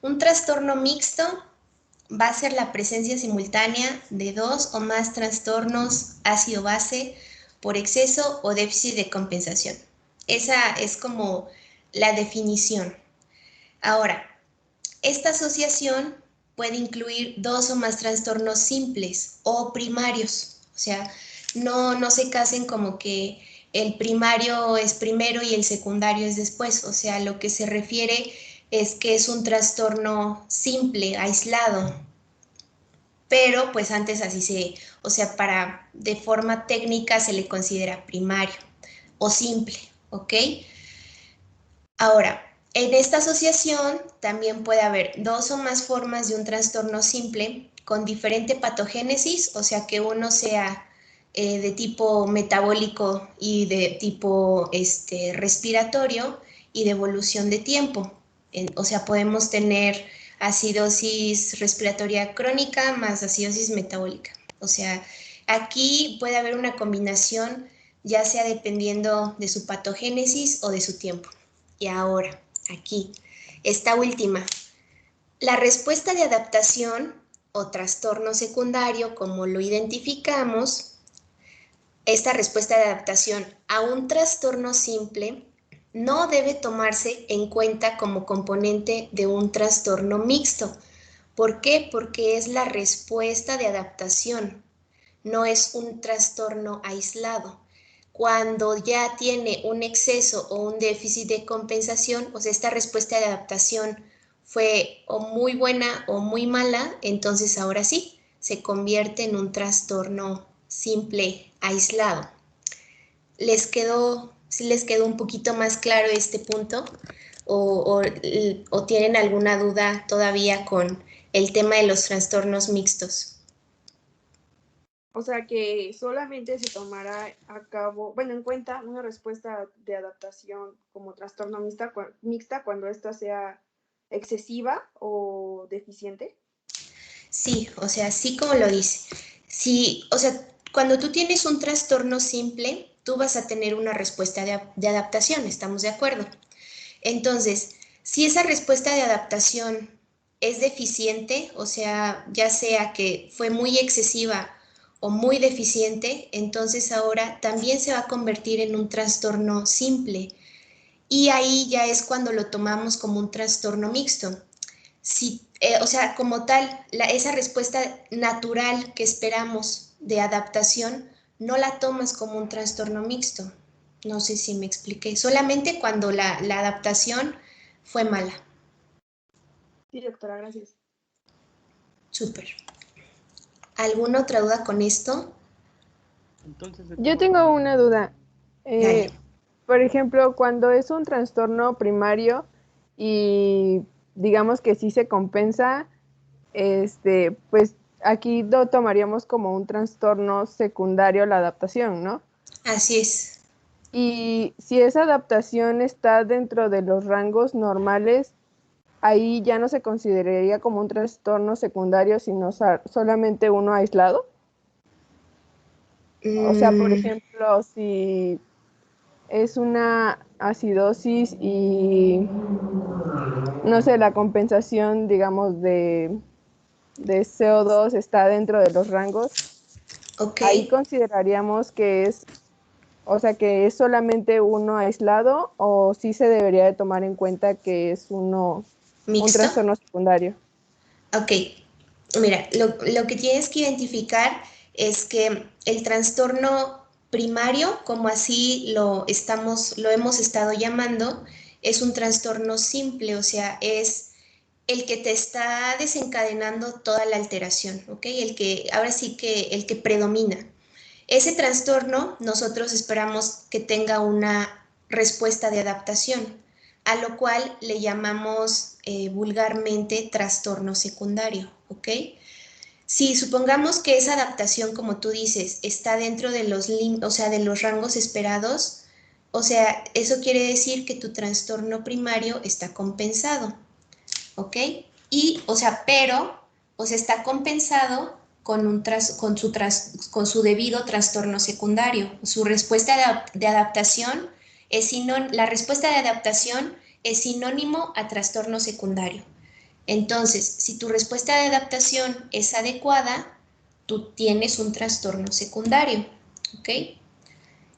Un trastorno mixto va a ser la presencia simultánea de dos o más trastornos ácido-base por exceso o déficit de compensación. Esa es como la definición. Ahora, esta asociación puede incluir dos o más trastornos simples o primarios. O sea, no se casen como que el primario es primero y el secundario es después. O sea, lo que se refiere es que es un trastorno simple, aislado, pero pues antes así o sea, de forma técnica se le considera primario o simple, ¿ok? Ahora, en esta asociación también puede haber dos o más formas de un trastorno simple con diferente patogénesis, o sea que uno sea de tipo metabólico y de tipo respiratorio y de evolución de tiempo. O sea, podemos tener acidosis respiratoria crónica más acidosis metabólica. O sea, aquí puede haber una combinación, ya sea dependiendo de su patogénesis o de su tiempo. Y ahora, aquí, esta última. La respuesta de adaptación o trastorno secundario, como lo identificamos, esta respuesta de adaptación a un trastorno simple no debe tomarse en cuenta como componente de un trastorno mixto. ¿Por qué? Porque es la respuesta de adaptación, no es un trastorno aislado. Cuando ya tiene un exceso o un déficit de compensación, o sea, esta respuesta de adaptación fue o muy buena o muy mala, entonces ahora sí, se convierte en un trastorno simple, aislado. ¿Sí les quedó un poquito más claro este punto? ¿O tienen alguna duda todavía con el tema de los trastornos mixtos? O sea, que solamente se tomará a cabo, bueno, en cuenta una respuesta de adaptación como trastorno mixta cuando ésta sea excesiva o deficiente. Sí, o sea, sí como lo dice. Sí, o sea, cuando tú tienes un trastorno simple, tú vas a tener una respuesta de adaptación, ¿estamos de acuerdo? Entonces, si esa respuesta de adaptación es deficiente, o sea, ya sea que fue muy excesiva o muy deficiente, entonces ahora también se va a convertir en un trastorno simple. Y ahí ya es cuando lo tomamos como un trastorno mixto. Si, o sea, como tal, esa respuesta natural que esperamos de adaptación, no la tomas como un trastorno mixto. No sé si me expliqué. Solamente cuando la adaptación fue mala. Sí, doctora, gracias. Súper. ¿Alguna otra duda con esto? Yo tengo una duda. Dale. Eh, por ejemplo, cuando es un trastorno primario y digamos que sí se compensa, pues aquí lo tomaríamos como un trastorno secundario la adaptación, ¿no? Así es. Y si esa adaptación está dentro de los rangos normales, ahí ya no se consideraría como un trastorno secundario, sino solamente uno aislado. O sea, por Mm, ejemplo, si es una acidosis y, no sé, la compensación, digamos, de CO2 está dentro de los rangos, ok. ahí consideraríamos que es, o sea, que es solamente uno aislado o sí se debería de tomar en cuenta que es un ¿Mixto? trastorno secundario. Ok. Mira, lo que tienes que identificar es que el trastorno primario, como así lo hemos estado llamando, es un trastorno simple, o sea, es el que te está desencadenando toda la alteración, ¿ok? Ahora sí que el que predomina. Ese trastorno nosotros esperamos que tenga una respuesta de adaptación, a lo cual le llamamos vulgarmente trastorno secundario, ¿ok? Si supongamos que esa adaptación, como tú dices, está dentro de o sea, de los rangos esperados, o sea, eso quiere decir que tu trastorno primario está compensado, ¿ok? Y, o sea, pero, o sea, está compensado con su debido trastorno secundario. Su respuesta de adaptación la respuesta de adaptación es sinónimo a trastorno secundario. Entonces, si tu respuesta de adaptación es adecuada, tú tienes un trastorno secundario, ¿ok?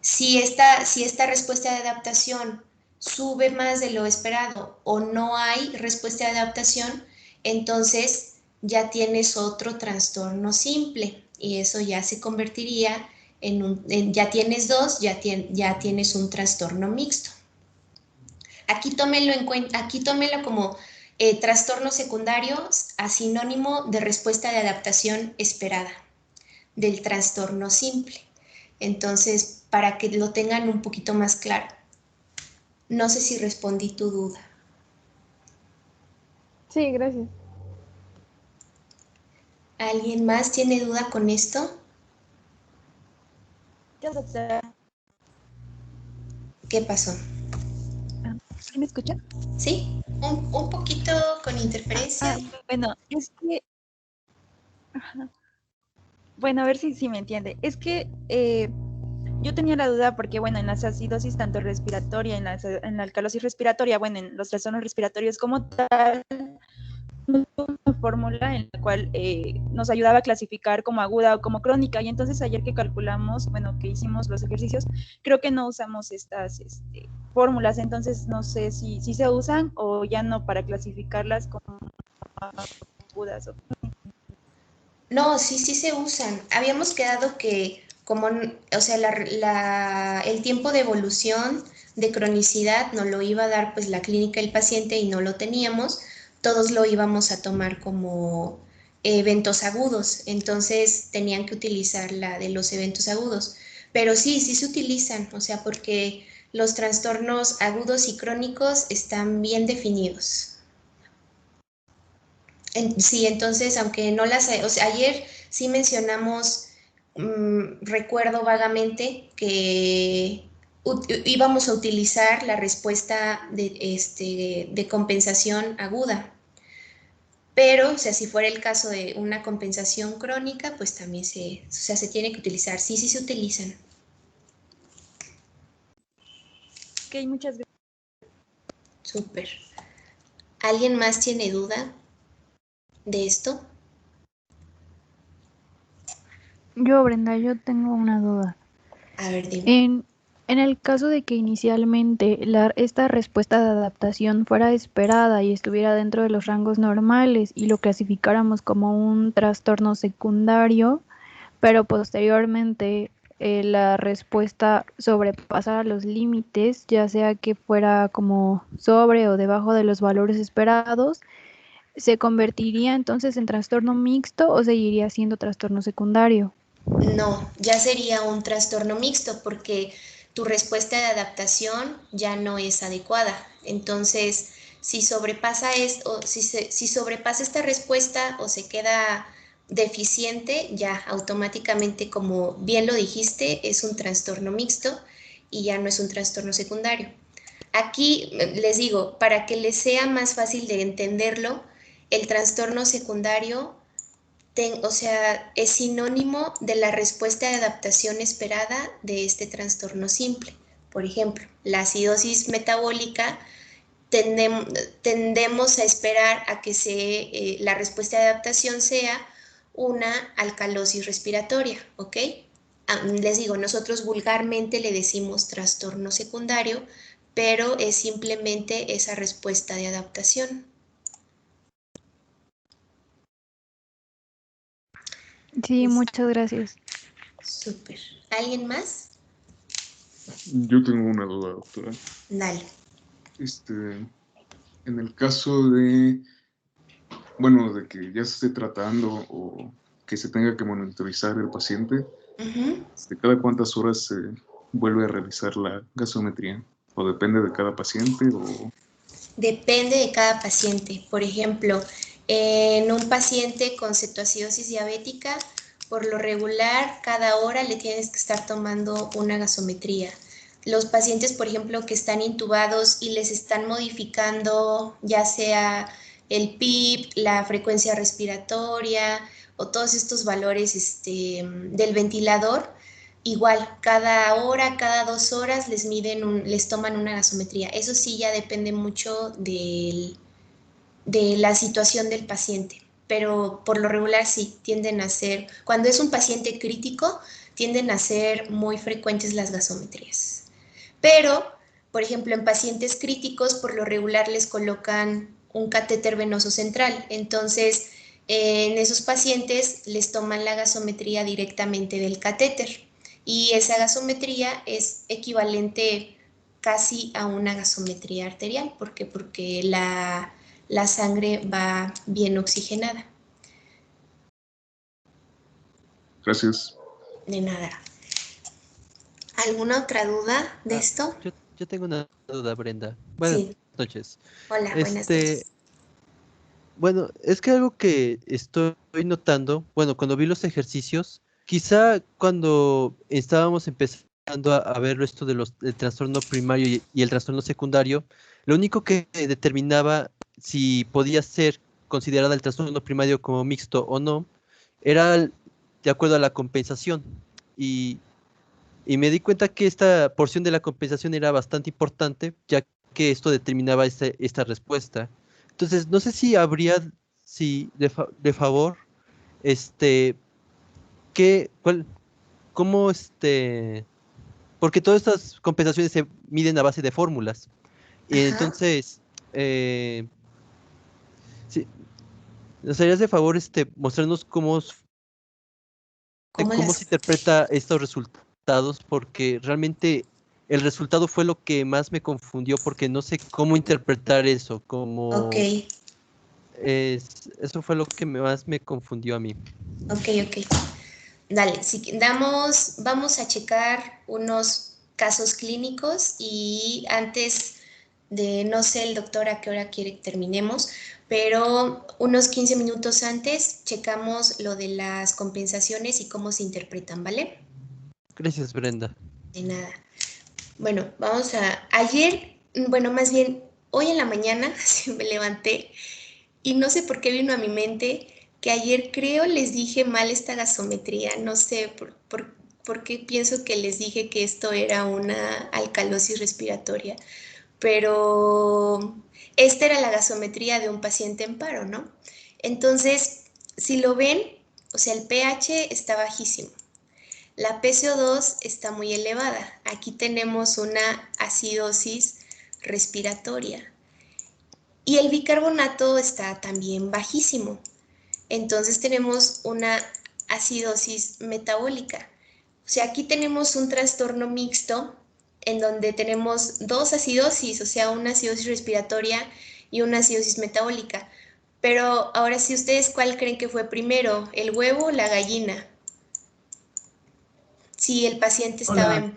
Si esta respuesta de adaptación sube más de lo esperado o no hay respuesta de adaptación, entonces ya tienes otro trastorno simple y eso ya se convertiría ya tienes dos, ya tienes un trastorno mixto. Aquí tómenlo en cuenta, aquí tómenlo como trastorno secundario a sinónimo de respuesta de adaptación esperada del trastorno simple. Entonces, para que lo tengan un poquito más claro. No sé si respondí tu duda. Sí, gracias. ¿Alguien más tiene duda con esto? Yo, doctora. ¿Qué pasó? ¿Sí me escucha? ¿Sí? Un poquito con interferencia. Bueno, es que... Ajá. Bueno, a ver si me entiende. Es que yo tenía la duda porque, bueno, en la acidosis tanto respiratoria, en la alcalosis respiratoria, bueno, en los trastornos respiratorios como tal, una fórmula en la cual nos ayudaba a clasificar como aguda o como crónica. Y entonces ayer que calculamos, bueno, que hicimos los ejercicios, creo que no usamos estas fórmulas. Entonces no sé si se usan o ya no para clasificarlas como agudas o... No, sí se usan. Habíamos quedado que como, o sea, el tiempo de evolución de cronicidad nos lo iba a dar pues la clínica del paciente y no lo teníamos, todos lo íbamos a tomar como eventos agudos, entonces tenían que utilizar la de los eventos agudos. Pero sí se utilizan, o sea, porque los trastornos agudos y crónicos están bien definidos. Sí, entonces, aunque no o sea, ayer sí mencionamos, recuerdo vagamente que íbamos a utilizar la respuesta de compensación aguda, pero, o sea, si fuera el caso de una compensación crónica, pues también o sea, se tiene que utilizar. Sí se utilizan. Ok, muchas gracias. Súper. ¿Alguien más tiene duda de esto? Brenda, yo tengo una duda. A ver, dime. En el caso de que inicialmente esta respuesta de adaptación fuera esperada y estuviera dentro de los rangos normales y lo clasificáramos como un trastorno secundario, pero posteriormente la respuesta sobrepasara los límites, ya sea que fuera como sobre o debajo de los valores esperados, ¿se convertiría entonces en trastorno mixto o seguiría siendo trastorno secundario? No, ya sería un trastorno mixto porque tu respuesta de adaptación ya no es adecuada. Entonces, si sobrepasa esto, si sobrepasa esta respuesta o se queda deficiente, ya automáticamente, como bien lo dijiste, es un trastorno mixto y ya no es un trastorno secundario. Aquí les digo, para que les sea más fácil de entenderlo, el trastorno secundario o sea, es sinónimo de la respuesta de adaptación esperada de este trastorno simple. Por ejemplo, la acidosis metabólica tendemos a esperar a que la respuesta de adaptación sea una alcalosis respiratoria, ¿ok? Les digo, nosotros vulgarmente le decimos trastorno secundario, pero es simplemente esa respuesta de adaptación. Sí, muchas gracias. Súper. ¿Alguien más? Yo tengo una duda, doctora. Dale. En el caso de, bueno, de que ya se esté tratando o que se tenga que monitorizar el paciente, ¿cada cuántas horas se vuelve a revisar la gasometría? ¿O depende de cada paciente? Depende de cada paciente. Por ejemplo, en un paciente con cetoacidosis diabética, por lo regular, cada hora le tienes que estar tomando una gasometría. Los pacientes, por ejemplo, que están intubados y les están modificando ya sea el PIB, la frecuencia respiratoria o todos estos valores del ventilador, igual, cada hora, cada 2 horas les toman una gasometría. Eso sí ya depende mucho de la situación del paciente, pero por lo regular sí, tienden a ser, cuando es un paciente crítico, tienden a ser muy frecuentes las gasometrías. Pero, por ejemplo, en pacientes críticos, por lo regular les colocan un catéter venoso central. Entonces, en esos pacientes les toman la gasometría directamente del catéter. Y esa gasometría es equivalente casi a una gasometría arterial. ¿Por qué? Porque la sangre va bien oxigenada. Gracias. De nada. ¿Alguna otra duda de esto? Yo tengo una duda, Brenda. Buenas noches. Hola, buenas noches. Bueno, es que algo que estoy notando, bueno, cuando vi los ejercicios, quizá cuando estábamos empezando a ver esto del trastorno primario y el trastorno secundario, lo único que determinaba si podía ser considerada el trastorno primario como mixto o no, era de acuerdo a la compensación. Y me di cuenta que esta porción de la compensación era bastante importante, ya que esto determinaba esta respuesta. Entonces, no sé si habría, de favor, cómo, porque todas estas compensaciones se miden a base de fórmulas. Y entonces, sí, ¿nos harías de favor mostrarnos cómo se interpreta estos resultados? Porque realmente el resultado fue lo que más me confundió, porque no sé cómo interpretar eso, eso fue lo que más me confundió a mí. Ok. Dale, vamos a checar unos casos clínicos y antes de, no sé el doctor a qué hora quiere que terminemos, pero unos 15 minutos antes checamos lo de las compensaciones y cómo se interpretan, ¿vale? Gracias, Brenda. De nada. Bueno, más bien, hoy en la mañana me levanté y no sé por qué vino a mi mente que ayer creo les dije mal esta gasometría, no sé por qué pienso que les dije que esto era una alcalosis respiratoria, pero esta era la gasometría de un paciente en paro, ¿no? Entonces, si lo ven, o sea, el pH está bajísimo. La PCO2 está muy elevada. Aquí tenemos una acidosis respiratoria. Y el bicarbonato está también bajísimo. Entonces tenemos una acidosis metabólica. O sea, aquí tenemos un trastorno mixto en donde tenemos dos acidosis, o sea, una acidosis respiratoria y una acidosis metabólica. Pero ahora sí, ¿ustedes cuál creen que fue primero, el huevo o la gallina? Si el paciente estaba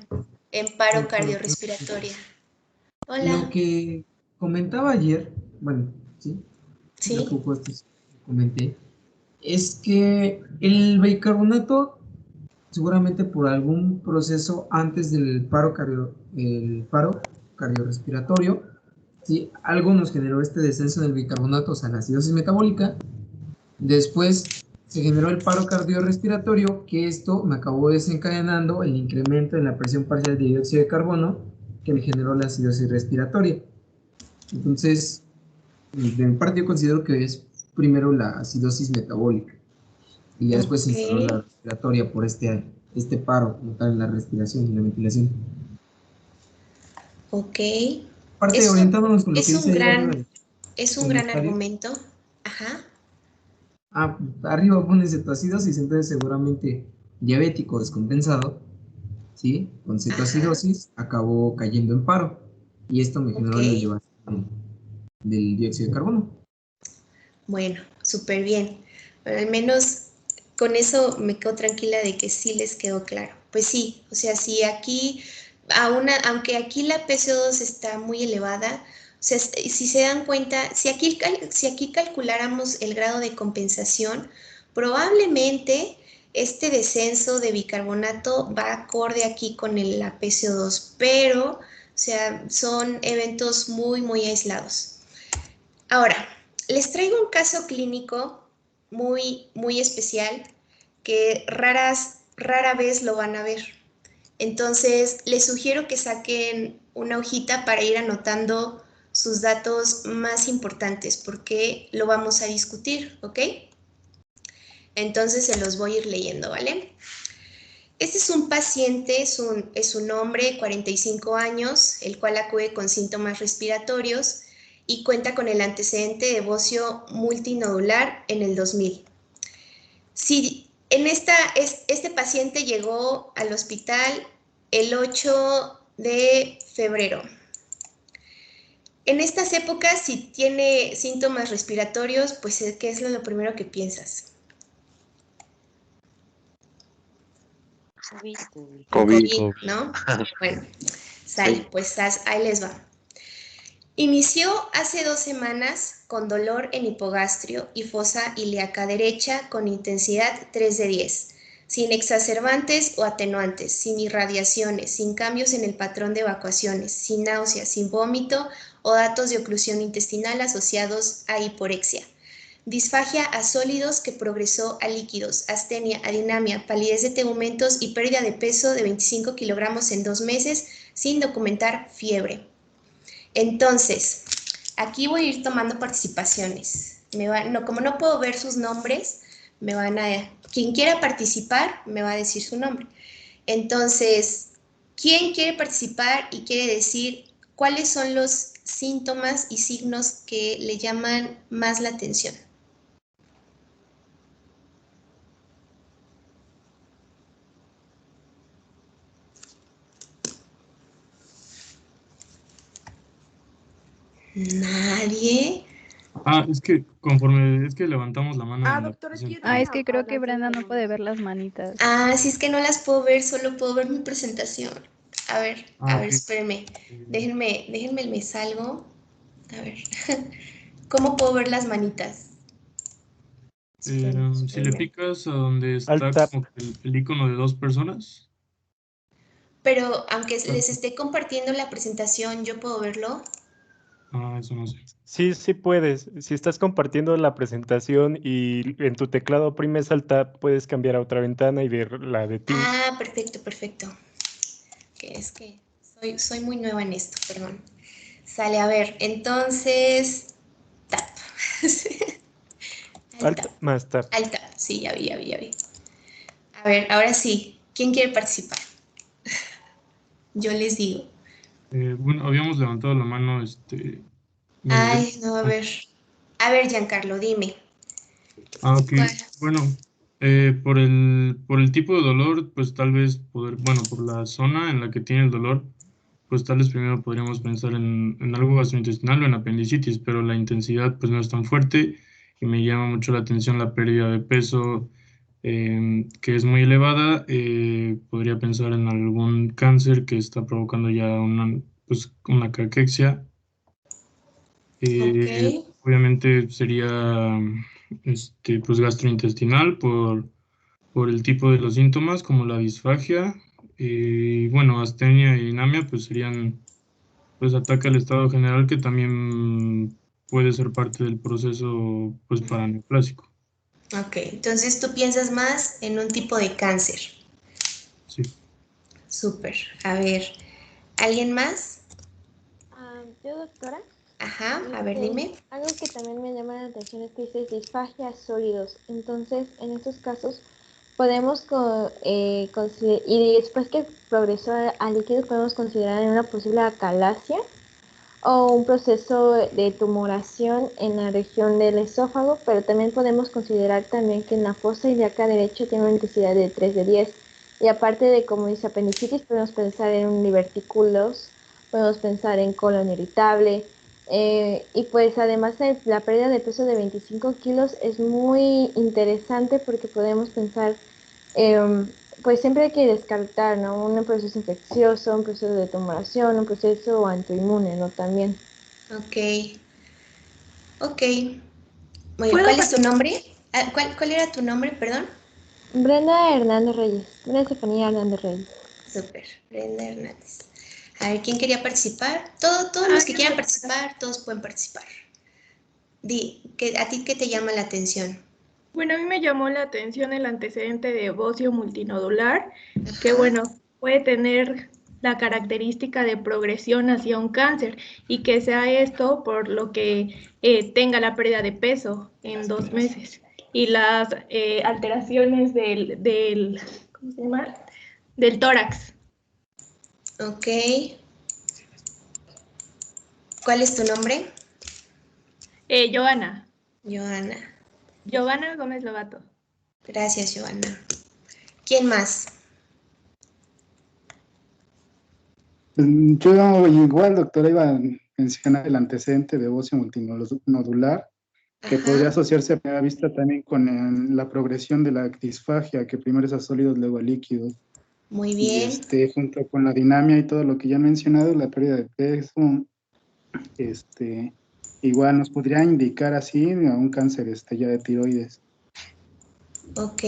en paro cardiorrespiratoria. Hola. Lo que comentaba ayer, bueno, sí, lo que justo comenté, es que el bicarbonato, seguramente por algún proceso antes del paro cardiorrespiratorio, ¿sí? Algo nos generó este descenso del bicarbonato, o sea, la acidosis metabólica. Después se generó el paro cardiorrespiratorio, que esto me acabó desencadenando el incremento en la presión parcial de dióxido de carbono, que me generó la acidosis respiratoria. Entonces, de mi parte yo considero que es primero la acidosis metabólica y ya después se instaló la respiratoria por este paro como tal en la respiración y la ventilación. Ok. Aparte, orientándonos con lo que dice es un gran argumento. Ajá. Arriba pones cetoacidosis, entonces seguramente diabético descompensado, ¿sí? Con cetoacidosis acabó cayendo en paro y esto me generó la elevación del dióxido de carbono. Bueno, súper bien. Bueno, al menos con eso me quedo tranquila de que sí les quedó claro. Pues sí, o sea, si aquí, aunque aquí la PCO2 está muy elevada, o sea, si se dan cuenta, si aquí calculáramos el grado de compensación, probablemente este descenso de bicarbonato va acorde aquí con la PCO2, pero, o sea, son eventos muy, muy aislados. Ahora, les traigo un caso clínico muy, muy especial que rara vez lo van a ver. Entonces, les sugiero que saquen una hojita para ir anotando sus datos más importantes porque lo vamos a discutir, ¿ok? Entonces se los voy a ir leyendo, ¿vale? Este es un paciente, es un hombre, 45 años, el cual acude con síntomas respiratorios y cuenta con el antecedente de bocio multinodular en el 2000. Si este paciente llegó al hospital el 8 de febrero. En estas épocas, si tiene síntomas respiratorios, pues ¿qué es lo primero que piensas? COVID, ¿no? Bueno, sale, pues ahí les va. Inició hace 2 semanas con dolor en hipogastrio y fosa ilíaca derecha con intensidad 3 de 10, sin exacerbantes o atenuantes, sin irradiaciones, sin cambios en el patrón de evacuaciones, sin náuseas, sin vómito o datos de oclusión intestinal asociados a hiporexia. Disfagia a sólidos que progresó a líquidos, astenia, adinamia, palidez de tegumentos y pérdida de peso de 25 kilogramos en 2 meses sin documentar fiebre. Entonces, aquí voy a ir tomando participaciones. Como no puedo ver sus nombres, quien quiera participar me va a decir su nombre. Entonces, ¿quién quiere participar y quiere decir cuáles son los síntomas y signos que le llaman más la atención? ¿Nadie? Es que levantamos la mano. Doctor, es que yo Es que creo que alcancé Brenda no mi puede mano. ver las manitas. Si es que no las puedo ver, solo puedo ver mi presentación. A ver, Ok. espérenme. Déjenme, me salgo. A ver. ¿Cómo puedo ver las manitas? Si le Espérenme. picas a donde está Alt tab. como que el icono de 2 personas. Pero aunque les esté compartiendo la presentación, ¿yo puedo verlo? Eso no sé. Sí puedes. Si estás compartiendo la presentación y en tu teclado oprimes Alt tab, puedes cambiar a otra ventana y ver la de ti. Perfecto. Que es que soy muy nueva en esto, perdón. Sale, a ver, entonces, tap. Alt más tab. Alt tab, sí, ya vi. A ver, ahora sí, ¿quién quiere participar? Yo les digo. Bueno, habíamos levantado la mano, No, a ver, Giancarlo, dime. Ok. ¿Cuál? Bueno, por el tipo de dolor, pues tal vez por la zona en la que tiene el dolor, pues tal vez primero podríamos pensar en algo gastrointestinal o en apendicitis, pero la intensidad pues no es tan fuerte y me llama mucho la atención la pérdida de peso que es muy elevada. Podría pensar en algún cáncer que está provocando ya una caquexia. Ok. Obviamente sería pues gastrointestinal por el tipo de los síntomas, como la disfagia. Astenia y dinamia, pues serían, pues ataque al estado general, que también puede ser parte del proceso, pues paraneoplásico. Ok, entonces tú piensas más en un tipo de cáncer. Sí. Súper. A ver, ¿alguien más? Yo, doctora. Ajá, a ver, dime. Algo que también me llama la atención es que dices disfagia sólidos. Entonces, en estos casos, podemos, y después que progresó a líquidos, podemos considerar una posible acalasia o un proceso de tumoración en la región del esófago, pero también podemos considerar también que en la fosa ilíaca derecha tiene una intensidad de 3 de 10. Y aparte de, como dice, apendicitis, podemos pensar en divertículos, podemos pensar en colon irritable. Y pues además la pérdida de peso de 25 kilos es muy interesante porque podemos pensar, pues siempre hay que descartar, ¿no? Un proceso infeccioso, un proceso de tumoración, un proceso autoinmune, ¿no? También. Ok. Muy bien, ¿cuál es tu nombre? ¿Cuál era tu nombre, perdón? Brenda Hernández Reyes. Brenda Estefanía Hernández Reyes. Súper, Brenda Hernández. A ver, ¿quién quería participar? Todos los que quieran participar, todos pueden participar. ¿A ti qué te llama la atención? Bueno, a mí me llamó la atención el antecedente de bocio multinodular, Ajá. que bueno, puede tener la característica de progresión hacia un cáncer y que sea esto por lo que tenga la pérdida de peso en 2 meses. Y las alteraciones ¿cómo se llama? Del tórax. Ok. ¿Cuál es tu nombre? Joana. Joana. Giovanna Gómez Lobato. Gracias, Joana. ¿Quién más? Yo igual, doctora, iba a mencionar el antecedente de óseo multinodular, que podría asociarse a primera vista también con la progresión de la disfagia, que primero es a sólidos, luego a líquidos. Muy bien. Y junto con la dinamia y todo lo que ya he mencionado, la pérdida de peso, igual nos podría indicar así a un cáncer ya de tiroides. Ok.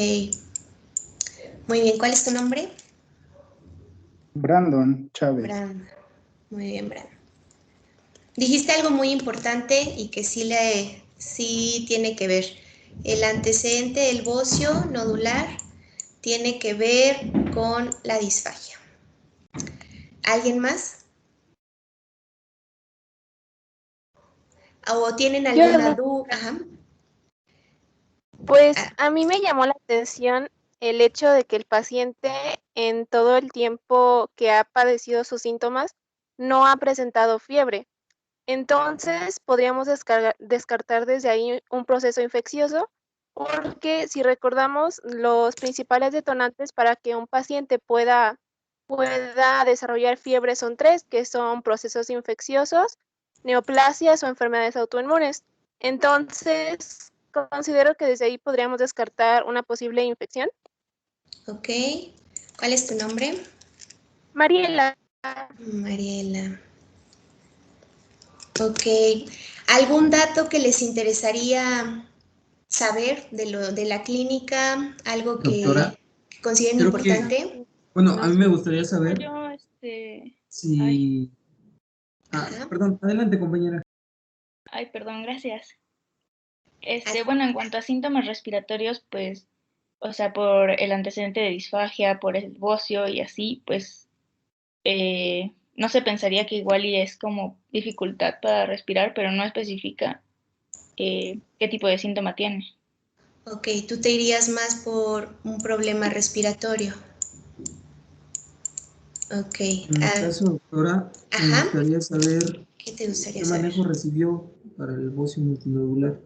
Muy bien, ¿cuál es tu nombre? Brandon Chávez. Brandon. Muy bien, Brandon. Dijiste algo muy importante y que sí tiene que ver. El antecedente del bocio nodular tiene que ver con la disfagia. ¿Alguien más? ¿O tienen alguna duda? Ajá. Pues a mí me llamó la atención el hecho de que el paciente en todo el tiempo que ha padecido sus síntomas no ha presentado fiebre. Entonces podríamos descartar desde ahí un proceso infeccioso, porque si recordamos, los principales detonantes para que un paciente pueda desarrollar fiebre son 3, que son procesos infecciosos, neoplasias o enfermedades autoinmunes. Entonces, considero que desde ahí podríamos descartar una posible infección. Ok. ¿Cuál es tu nombre? Mariela. Mariela. Ok. ¿Algún dato que les interesaría saber de la clínica? ¿Algo Doctora, que consideren creo importante? Bueno, a mí me gustaría saber si... perdón, adelante, compañera. Ay, perdón, gracias. Bueno, en cuanto a síntomas respiratorios, pues, o sea, por el antecedente de disfagia, por el bocio y así, pues, no se pensaría que igual y es como dificultad para respirar, pero no especifica qué tipo de síntoma tiene. Ok, tú te irías más por un problema respiratorio. Ok. En mi caso, doctora, me gustaría saber qué manejo recibió para el bocio multinodular.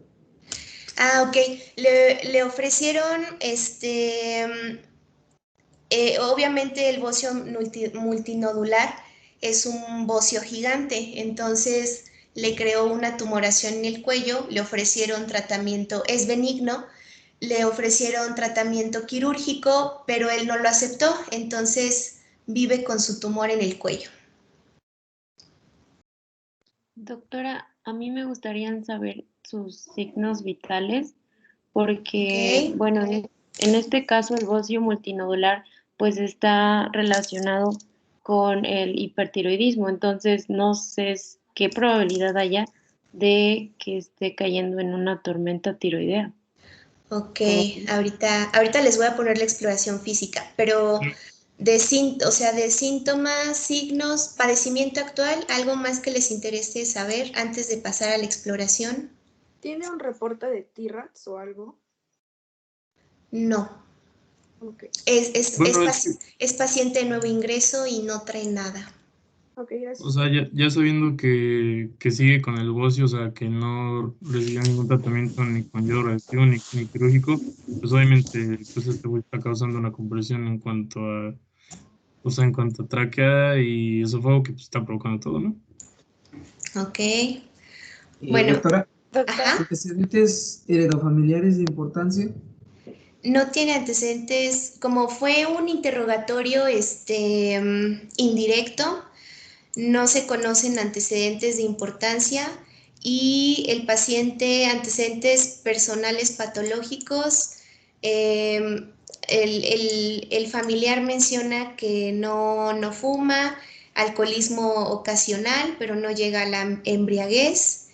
Ok. Le ofrecieron, obviamente el bocio multinodular es un bocio gigante, entonces le creó una tumoración en el cuello, le ofrecieron tratamiento, es benigno, le ofrecieron tratamiento quirúrgico, pero él no lo aceptó, entonces vive con su tumor en el cuello. Doctora, a mí me gustaría saber sus signos vitales porque, bueno, en este caso el bocio multinodular pues está relacionado con el hipertiroidismo, entonces no sé qué probabilidad haya de que esté cayendo en una tormenta tiroidea. Ok, ahorita les voy a poner la exploración física, pero de síntomas, signos, padecimiento actual, ¿algo más que les interese saber antes de pasar a la exploración? ¿Tiene un reporte de T-RATS o algo? No. Okay. Es paciente de nuevo ingreso y no trae nada. Ok, gracias. O sea, ya sabiendo que sigue con el bocio, o sea, que no recibió ningún tratamiento ni con yodo radioactivo ni quirúrgico, pues obviamente pues este güey está causando una compresión en cuanto a tráquea y esófago que pues, está provocando todo, ¿no? Ok. Bueno. Doctora, ¿antecedentes heredofamiliares de importancia? No tiene antecedentes, como fue un interrogatorio indirecto, no se conocen antecedentes de importancia y el paciente, antecedentes personales patológicos, el familiar menciona que no fuma, alcoholismo ocasional, pero no llega a la embriaguez,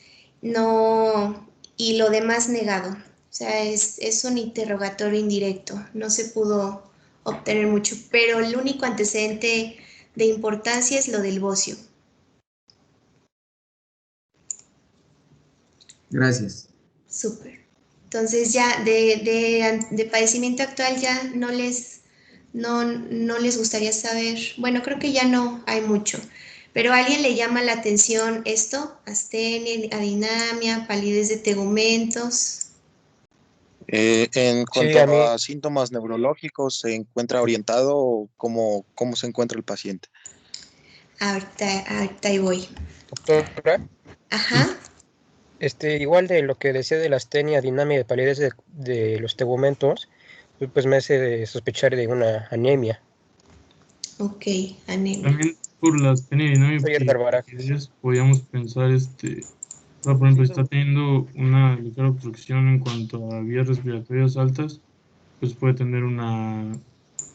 y lo demás negado. O sea, es un interrogatorio indirecto, no se pudo obtener mucho, pero el único antecedente de importancia es lo del bocio. Gracias. Súper. Entonces ya de padecimiento actual ya no les gustaría saber. Bueno, creo que ya no hay mucho. Pero ¿a alguien le llama la atención esto? Astenia, adinamia, palidez de tegumentos. En cuanto a síntomas neurológicos, ¿se encuentra orientado o cómo se encuentra el paciente? Ahorita ahí voy. Doctora, Ajá. Igual de lo que decía de la astenia, dinamia de palidez de los tegumentos, pues me hace sospechar de una anemia. Ok, anemia. También por la astenia dinámica que podríamos pensar, por ejemplo, está teniendo una ligera obstrucción en cuanto a vías respiratorias altas, pues puede tener una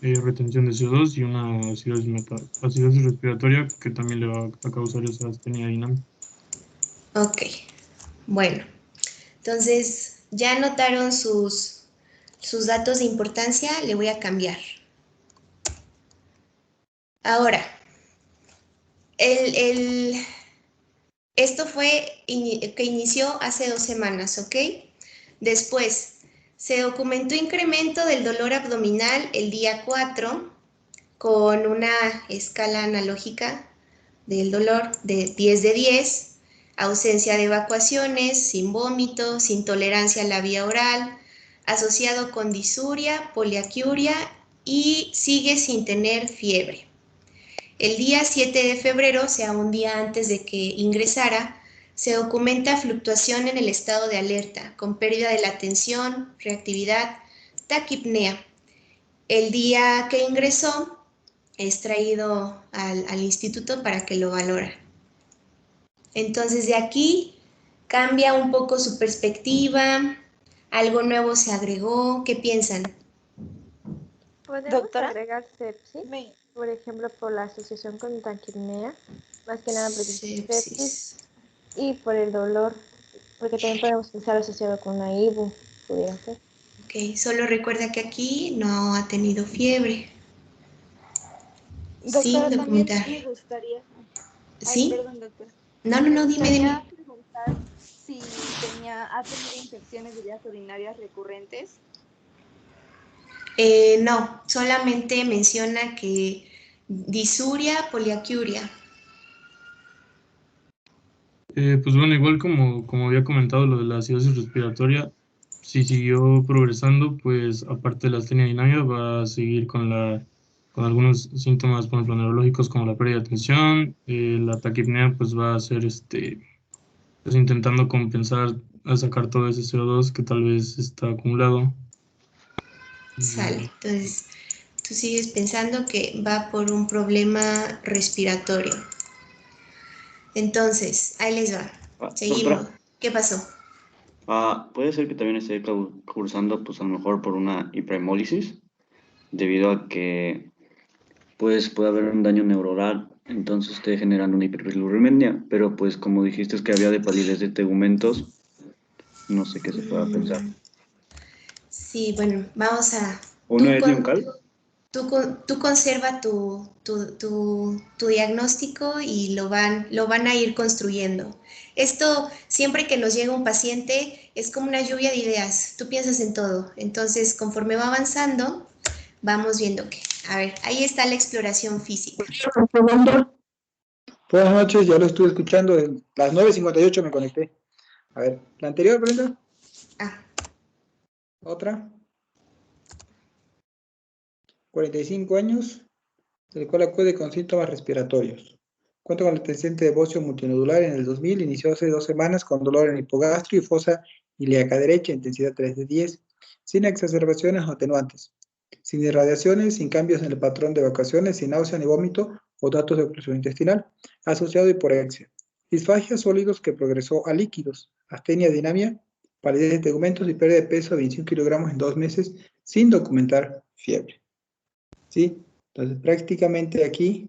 retención de CO2 y una acidosis respiratoria que también le va a causar esa astenia dinámica. Ok, bueno, entonces ya anotaron sus datos de importancia, le voy a cambiar. Ahora, esto fue que inició hace 2 semanas, ¿ok? Después, se documentó incremento del dolor abdominal el día 4 con una escala analógica del dolor de 10 de 10, ausencia de evacuaciones, sin vómito, sin tolerancia a la vía oral, asociado con disuria, poliaquiuria y sigue sin tener fiebre. El día 7 de febrero, o sea, un día antes de que ingresara, se documenta fluctuación en el estado de alerta, con pérdida de la atención, reactividad, taquipnea. El día que ingresó, es traído al instituto para que lo valora. Entonces, de aquí cambia un poco su perspectiva, algo nuevo se agregó, ¿qué piensan? ¿Podemos agregar sepsis? Por ejemplo, por la asociación con taquipnea, más que nada porque sepsis y por el dolor, porque también podemos pensar asociado con una IBU, pudiera ser. Ok, solo recuerda que aquí no ha tenido fiebre. Doctora, Sin también documentar. me gustaría... ¿Sí? Ay, perdón, doctora. No, Me dime. gustaría preguntar si ha tenido infecciones de vías urinarias recurrentes. No, solamente menciona que disuria, poliaquiuria. Pues bueno, igual como había comentado lo de la acidosis respiratoria, si siguió progresando, pues aparte de la astenia dinámica va a seguir con algunos síntomas, por ejemplo, neurológicos como la pérdida de atención, la taquipnea pues va a ser pues intentando compensar a sacar todo ese CO2 que tal vez está acumulado. Sale, entonces tú sigues pensando que va por un problema respiratorio. Entonces, ahí les va. Seguimos. Doctora. ¿Qué pasó? Puede ser que también esté cursando, pues a lo mejor por una hiperhemólisis, debido a que pues puede haber un daño neuronal, entonces esté generando una hiperbilirrubinemia, pero pues como dijiste es que había de palidez de tegumentos, no sé qué se pueda pensar. Sí, bueno, vamos a... ¿Una etnia oncal? Tú conserva tu diagnóstico y lo van a ir construyendo. Esto, siempre que nos llega un paciente, es como una lluvia de ideas. Tú piensas en todo. Entonces, conforme va avanzando, vamos viendo que... A ver, ahí está la exploración física. Buenas noches, ya lo estuve escuchando. Las 9:58 me conecté. A ver, ¿la anterior, Brenda? ¿Otra? 45 años, del cual acude con síntomas respiratorios. Cuenta con antecedente de bocio multinodular en el 2000, inició hace 2 semanas con dolor en hipogastrio y fosa ilíaca derecha, intensidad 3 de 10, sin exacerbaciones o atenuantes, sin irradiaciones, sin cambios en el patrón de evacuaciones, sin náusea ni vómito o datos de oclusión intestinal, asociado a hiporexia, disfagia sólidos que progresó a líquidos, astenia dinamia, palidez de tegumentos y pérdida de peso de 21 kilogramos en 2 meses, sin documentar fiebre. ¿Sí? Entonces, prácticamente aquí,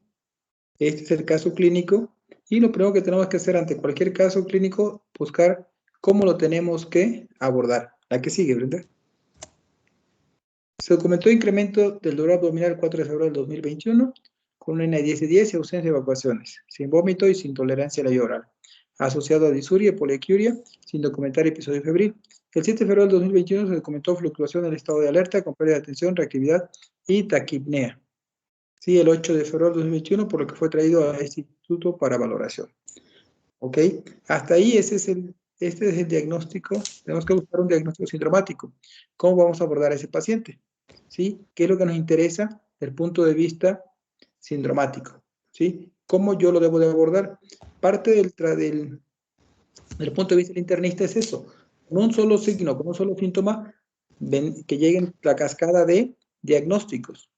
este es el caso clínico, y lo primero que tenemos que hacer ante cualquier caso clínico, buscar cómo lo tenemos que abordar. La que sigue, Brenda. Se documentó incremento del dolor abdominal el 4 de febrero del 2021, con una NA10 y ausencia de evacuaciones, sin vómito y sin tolerancia a la vía oral, asociado a disuria y poliaquiuria, sin documentar episodio febril. El 7 de febrero del 2021 se documentó fluctuación en el estado de alerta con pérdida de atención, reactividad y taquipnea. Sí, el 8 de febrero del 2021, por lo que fue traído a este instituto para valoración. ¿Ok? Hasta ahí este es el diagnóstico. Tenemos que buscar un diagnóstico sindromático. ¿Cómo vamos a abordar a ese paciente? ¿Sí? ¿Qué es lo que nos interesa desde el punto de vista sindromático? ¿Sí? ¿Cómo yo lo debo de abordar? Parte del punto de vista del internista es eso. Con un solo signo, con un solo síntoma, que lleguen la cascada de diagnósticos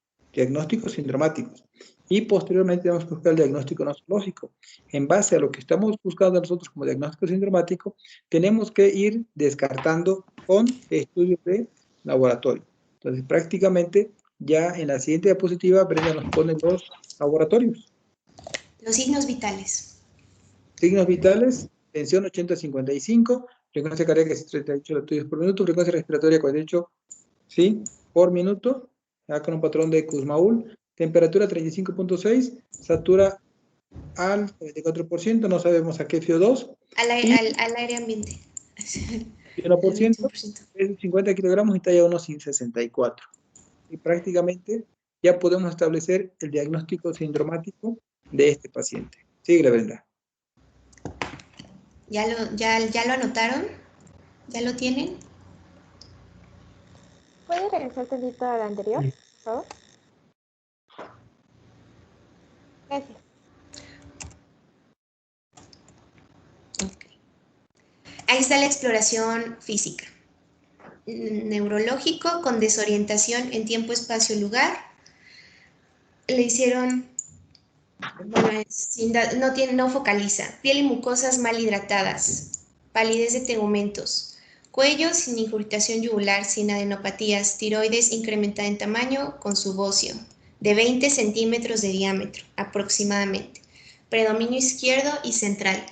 sindromáticos. Y posteriormente tenemos que buscar el diagnóstico nosológico. En base a lo que estamos buscando nosotros como diagnóstico sindromático, tenemos que ir descartando con estudios de laboratorio. Entonces, prácticamente, ya en la siguiente diapositiva, Brenda nos pone los laboratorios. Los signos vitales. Signos vitales, tensión 80-55, frecuencia cardíaca 38 latidos por minuto, frecuencia respiratoria 48, ¿sí? Por minuto, ya con un patrón de Kussmaul, temperatura 35.6, satura al 94%, no sabemos a qué FiO2. Al aire ambiente. 1%, es 50 kilogramos y talla 1,64. Y prácticamente ya podemos establecer el diagnóstico sindromático de este paciente. Sigue, Brenda. ¿Ya lo anotaron? ¿Ya lo tienen? ¿Puede regresar tantito a la anterior, por favor? Gracias. Ahí está la exploración física. Neurológico con desorientación en tiempo, espacio, lugar. Le hicieron, bueno, no focaliza. Piel y mucosas mal hidratadas. Palidez de tegumentos. Cuello sin incurtación yugular, sin adenopatías. Tiroides incrementada en tamaño con subóseo, de 20 centímetros de diámetro aproximadamente. Predominio izquierdo y central.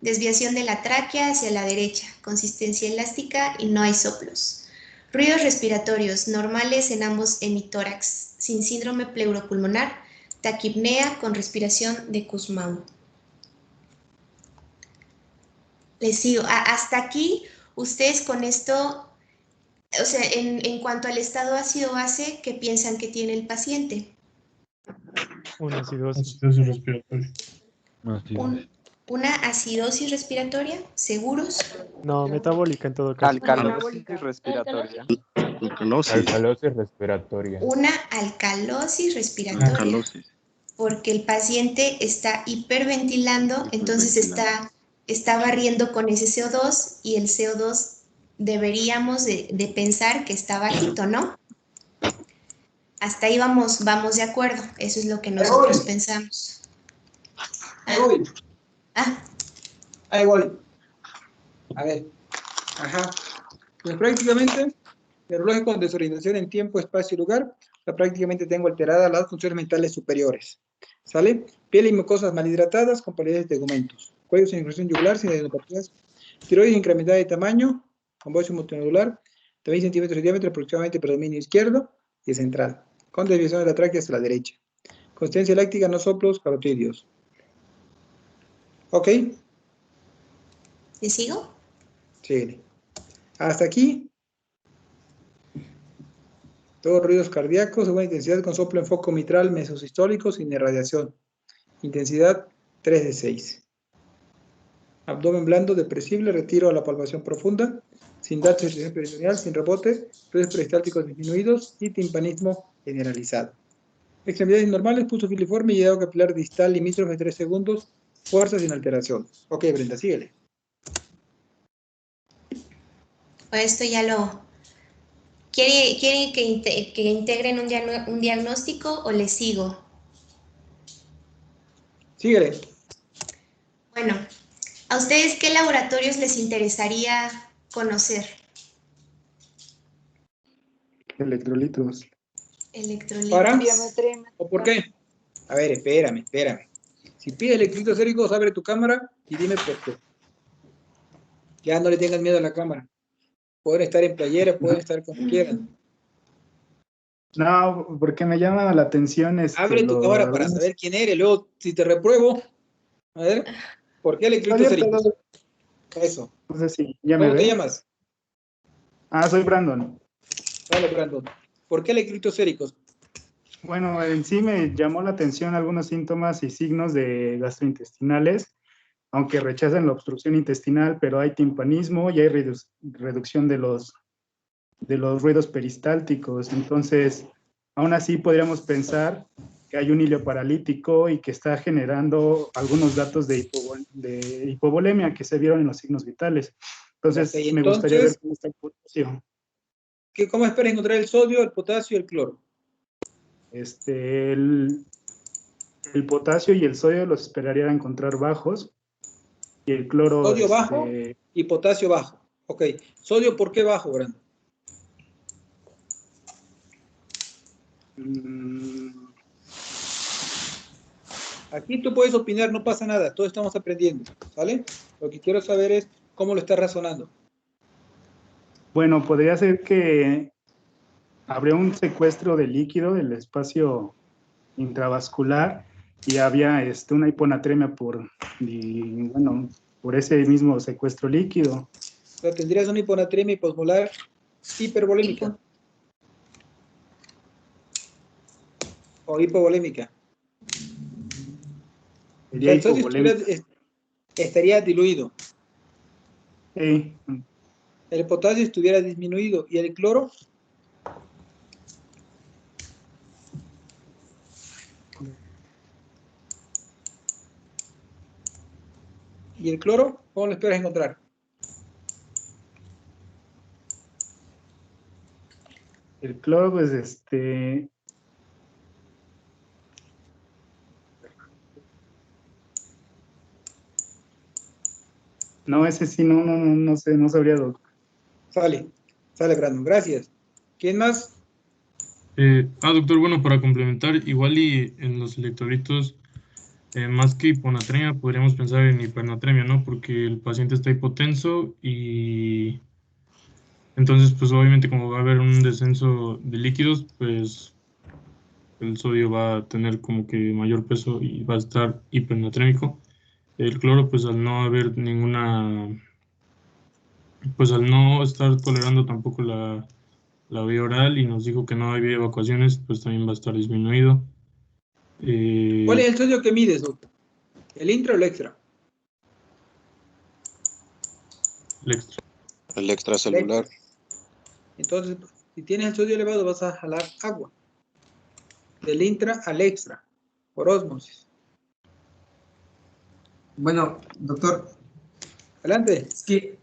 Desviación de la tráquea hacia la derecha, consistencia elástica y no hay soplos. Ruidos respiratorios normales en ambos hemitórax, sin síndrome pleuropulmonar, taquipnea con respiración de Kussmaul. Les sigo. Hasta aquí, ustedes con esto, o sea, en cuanto al estado ácido-base, ¿qué piensan que tiene el paciente? Una acidosis. Acidosis respiratoria. Una acidosis respiratoria, ¿seguros? No, metabólica en todo caso. Alcalosis respiratoria. Alcalosis respiratoria. Una alcalosis respiratoria. Porque el paciente está hiperventilando, entonces está barriendo con ese CO2 y el CO2 deberíamos de pensar que está bajito, ¿no? Hasta ahí vamos de acuerdo. Eso es lo que nosotros pensamos. Ahí voy. A ver. Ajá. Pues prácticamente, neurológico con desorientación en tiempo, espacio y lugar. O sea, prácticamente tengo alteradas las funciones mentales superiores. ¿Sale? Piel y mucosas mal hidratadas con palidez de tegumentos. Cuello sin incursión yugular, sin adenopatías. Tiroides incrementada de tamaño, con bocio multinodular, de 20 centímetros de diámetro, aproximadamente predominio izquierdo y central. Con desviación de la tráquea hacia la derecha. Consistencia láctica, no soplos, carotídeos. ¿Ok? ¿Le sigo? Sí. Hasta aquí. Todos ruidos cardíacos de buena intensidad con soplo en foco mitral mesosistólico sin irradiación. Intensidad 3 de 6. Abdomen blando, depresible, retiro a la palpación profunda, sin datos de presión peritoneal, sin rebote, ruidos peristálticos disminuidos y timpanismo generalizado. Extremidades normales, pulso filiforme y llegado capilar distal limítrofe 3 segundos, fuerza sin alteración. Ok, Brenda, síguele. Pues esto ya lo... ¿Quieren que integren un diagnóstico o les sigo? Síguele. Bueno, ¿a ustedes qué laboratorios les interesaría conocer? Electrolitos. Electrolitos. ¿Para? ¿O por qué? A ver, espérame. Si pide electrolitos séricos, abre tu cámara y dime por qué. Ya no le tengas miedo a la cámara. Pueden estar en playera, pueden estar como quieran. No, porque me llama la atención Abre tu cámara para saber quién eres, luego si te repruebo. A ver, ¿por qué electrolitos séricos? Eso. No sé si ya me ¿Cómo te ve. llamas? Soy Brandon. Vale, Brandon. ¿Por qué electrolitos séricos? Bueno, en sí me llamó la atención algunos síntomas y signos de gastrointestinales, aunque rechazan la obstrucción intestinal, pero hay timpanismo y hay reducción de los ruidos peristálticos. Entonces, aún así podríamos pensar que hay un hilo paralítico y que está generando algunos datos de hipovolemia que se vieron en los signos vitales. Entonces, Okay, me gustaría ver cómo está el potasio. ¿Cómo esperas encontrar el sodio, el potasio y el cloro? El potasio y el sodio los esperaría encontrar bajos y el cloro... Sodio bajo y potasio bajo. Ok. ¿Sodio por qué bajo, Brandon? Aquí tú puedes opinar, no pasa nada, todos estamos aprendiendo, ¿vale? Lo que quiero saber es cómo lo estás razonando. Bueno, podría ser que habría un secuestro de líquido del espacio intravascular y había una hiponatremia por ese mismo secuestro líquido. O sea, tendrías una hiponatremia hiposmolar hipervolémica. O hipovolémica. O sea, el sodio estaría diluido. Sí. El potasio estuviera disminuido. ¿Y el cloro? ¿Y el cloro? ¿Cómo lo esperas encontrar? El cloro, pues, no, ese sí, no sé, no sabría, doctor. Sale, Brandon, gracias. ¿Quién más? Doctor, bueno, para complementar, igual y en los electrolitos, más que hiponatremia, podríamos pensar en hipernatremia, ¿no? Porque el paciente está hipotenso y entonces, pues obviamente como va a haber un descenso de líquidos, pues el sodio va a tener como que mayor peso y va a estar hipernatrémico. El cloro, pues al no haber pues al no estar tolerando tampoco la vía oral y nos dijo que no había evacuaciones, pues también va a estar disminuido. ¿Cuál es el sodio que mides, doctor? ¿El intra o el extra? El extra. El extracelular. Entonces, si tienes el sodio elevado, vas a jalar agua. Del intra al extra, por ósmosis. Bueno, doctor. Adelante. Es que,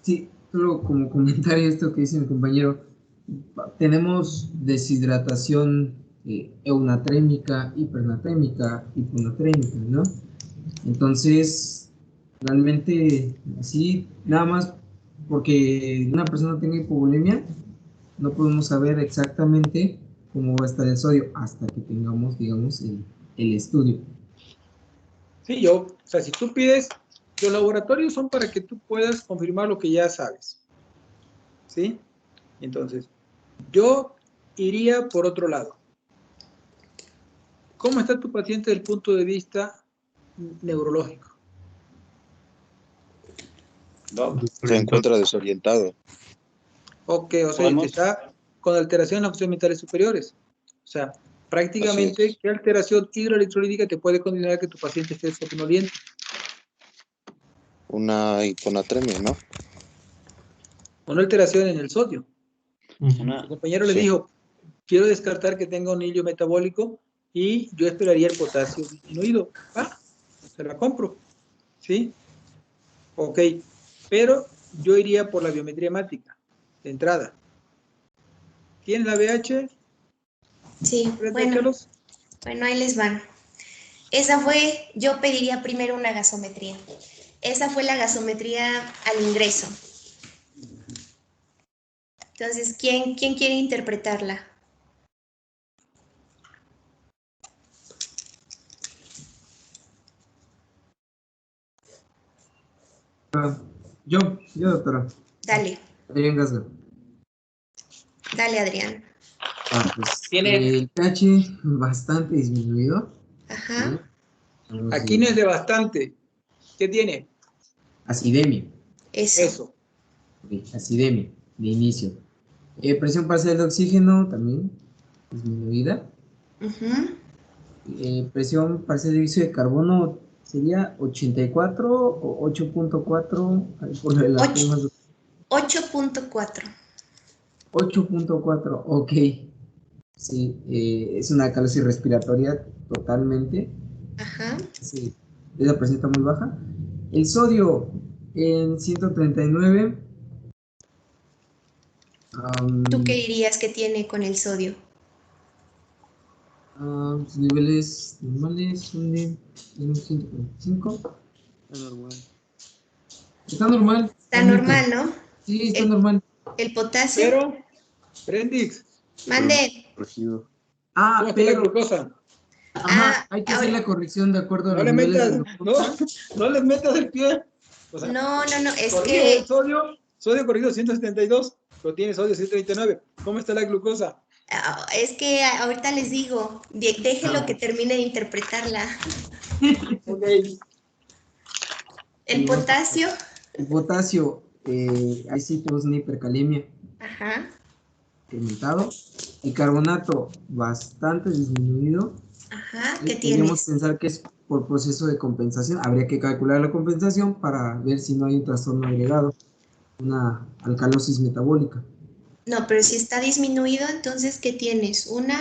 sí, solo como comentario esto que dice mi compañero, tenemos deshidratación eunatrémica, hipernatrémica, hiponatrémica, ¿no? Entonces, realmente, así, nada más porque una persona tenga hipovolemia, no podemos saber exactamente cómo va a estar el sodio hasta que tengamos, digamos, el estudio. Sí, o sea, si tú pides, los laboratorios son para que tú puedas confirmar lo que ya sabes. ¿Sí? Entonces, yo iría por otro lado. ¿Cómo está tu paciente desde el punto de vista neurológico? Se encuentra desorientado. Ok, o sea, está con alteración en las funciones mentales superiores. O sea, prácticamente, ¿qué alteración hidroelectrolítica te puede condicionar que tu paciente esté somnoliento? Una hiponatremia, ¿no? Una alteración en el sodio. Tu compañero le dijo, quiero descartar que tenga un hilio metabólico y yo esperaría el potasio disminuido. Se la compro. ¿Sí? Ok, pero yo iría por la biometría hemática, de entrada. ¿Tienes la BH? Sí, bueno, ahí les van. Yo pediría primero una gasometría. Esa fue la gasometría al ingreso. Entonces, ¿quién quiere interpretarla? Yo, doctora. Dale. Adrián Gasga. Dale, Adrián. Pues, Tiene- el pH bastante disminuido. Ajá. Aquí no es de bastante. ¿Qué tiene? Acidemia. Eso. Ok, acidemia, de inicio. Presión parcial de oxígeno también disminuida. Ujú. Presión parcial de dióxido de carbono sería 84 o 8.4. Por las Ocho. primas. 8.4. 8.4, ok. Sí, es una alcalosis respiratoria totalmente. Ajá. Sí, esa presión está muy baja. El sodio en 139. ¿Tú qué dirías que tiene con el sodio? Sus niveles normales son de 145. Está normal. Está normal, ¿no? Sí, está normal. El potasio. Pero, Prendix. Mande. Ah, ¿Cómo está la pero. glucosa? Ajá, hay que hacer la corrección de acuerdo a No los le niveles de metas, glucosa. no les metas el pie. O sea, No, es corrido que... el sodio corrido 172, pero tiene sodio 139. ¿Cómo está la glucosa? Es que ahorita les digo, déjelo que termine de interpretarla. Ok. El potasio. El potasio, ahí sí tenemos una hipercalemia Ajá. incrementado. El carbonato bastante disminuido. Ajá, ¿qué Podríamos tienes? pensar que es por proceso de compensación. Habría que calcular la compensación para ver si no hay un trastorno agregado, una alcalosis metabólica. No, pero si está disminuido, entonces, ¿qué tienes? Una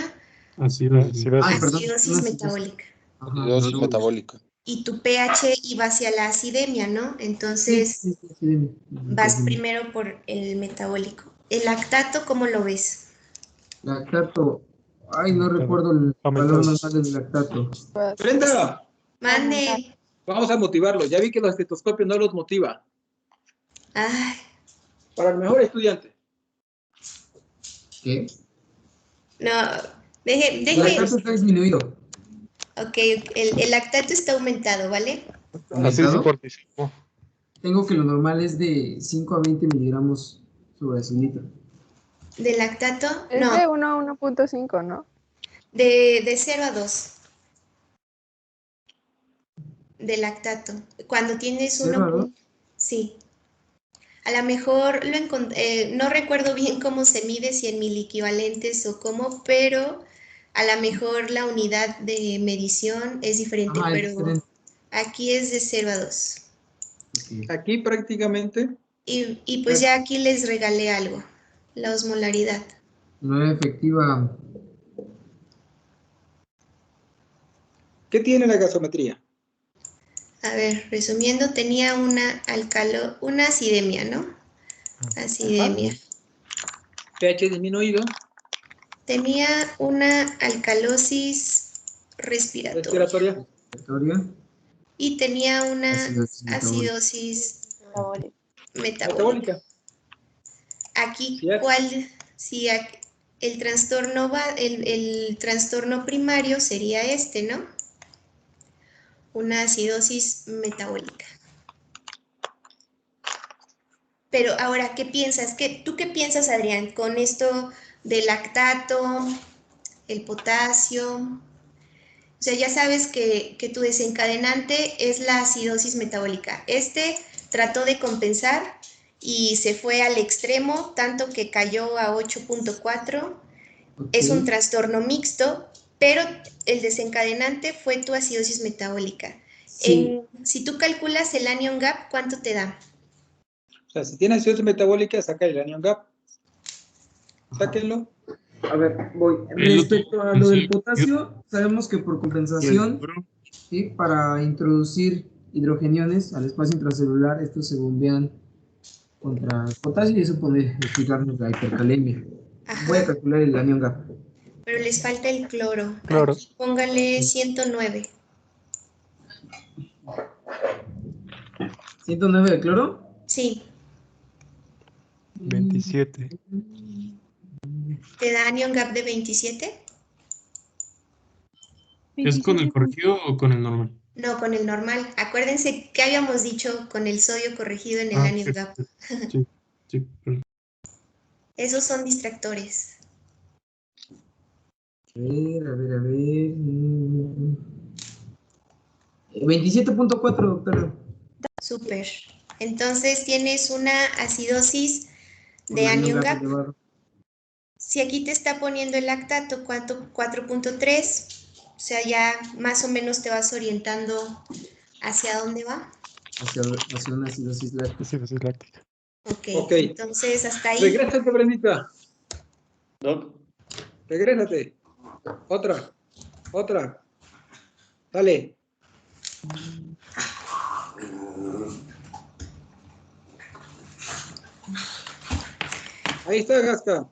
Acidosis. acidosis metabólica. Acidosis metabólica. Y tu pH iba hacia la acidemia, ¿no? Entonces, Sí, acidemia. vas primero por el metabólico. ¿El lactato cómo lo ves? Lactato. Ay, no recuerdo el valor normal del lactato. Brenda, Mande. vamos a motivarlo. Ya vi que los estetoscopios no los motiva. Ay. Para el mejor estudiante. ¿Qué? No, El lactato está disminuido. Ok, el lactato está aumentado, ¿vale? Así sí participó. Tengo que lo normal es de 5 a 20 miligramos sobre decilitro. ¿De lactato? Es No, de 1 a 1.5, ¿no? de 0 a 2. De lactato. Cuando tienes 0 a 2. Sí. A lo mejor no recuerdo bien cómo se mide, si en miliquivalentes o cómo, pero a lo mejor la unidad de medición es diferente, Ajá, es pero diferente. aquí es de 0 a 2. Aquí prácticamente. Y pues ya aquí les regalé algo, la osmolaridad. No era efectiva. ¿Qué tiene la gasometría? A ver, resumiendo, tenía una acidemia, ¿no? Acidemia. pH disminuido. Tenía una alcalosis respiratoria. Y tenía una acidosis metabólica. Aquí, el trastorno primario sería este, ¿no? Una acidosis metabólica. Pero ahora, ¿qué piensas? ¿Tú qué piensas, Adrián, con esto del lactato, el potasio? O sea, ya sabes que tu desencadenante es la acidosis metabólica. Trató de compensar y se fue al extremo, tanto que cayó a 8.4. Es un trastorno mixto, pero el desencadenante fue tu acidosis metabólica. Sí. Si tú calculas el anion gap, ¿cuánto te da? O sea, si tiene acidosis metabólica, saca el anion gap. Sáquenlo. A ver, voy. Respecto a lo del potasio, sabemos que por compensación, ¿sí? Para introducir hidrogeniones al espacio intracelular, estos se bombean contra el potasio y eso puede explicarnos la hipercalemia. Voy a calcular el anion gap. Pero les falta el cloro. Cloro. Aquí, póngale 109. ¿109 de cloro? Sí. 27. ¿Te da anion gap de 27? ¿Es con el corregido o con el normal? No, con el normal. Acuérdense que habíamos dicho con el sodio corregido en el anion gap. Sí. Esos son distractores. A ver. 27.4, doctora. Súper. Entonces tienes una acidosis de Con anion anion gap. gap elevado. Si aquí te está poniendo el lactato 4.3, o sea, ya más o menos te vas orientando hacia dónde va. Hacia una acidosis láctica. Acidosis láctica. Ok, entonces hasta ahí. Regrésate, Brendita. Doc. Regrésate. Otra. Dale. Ahí está, Gasca.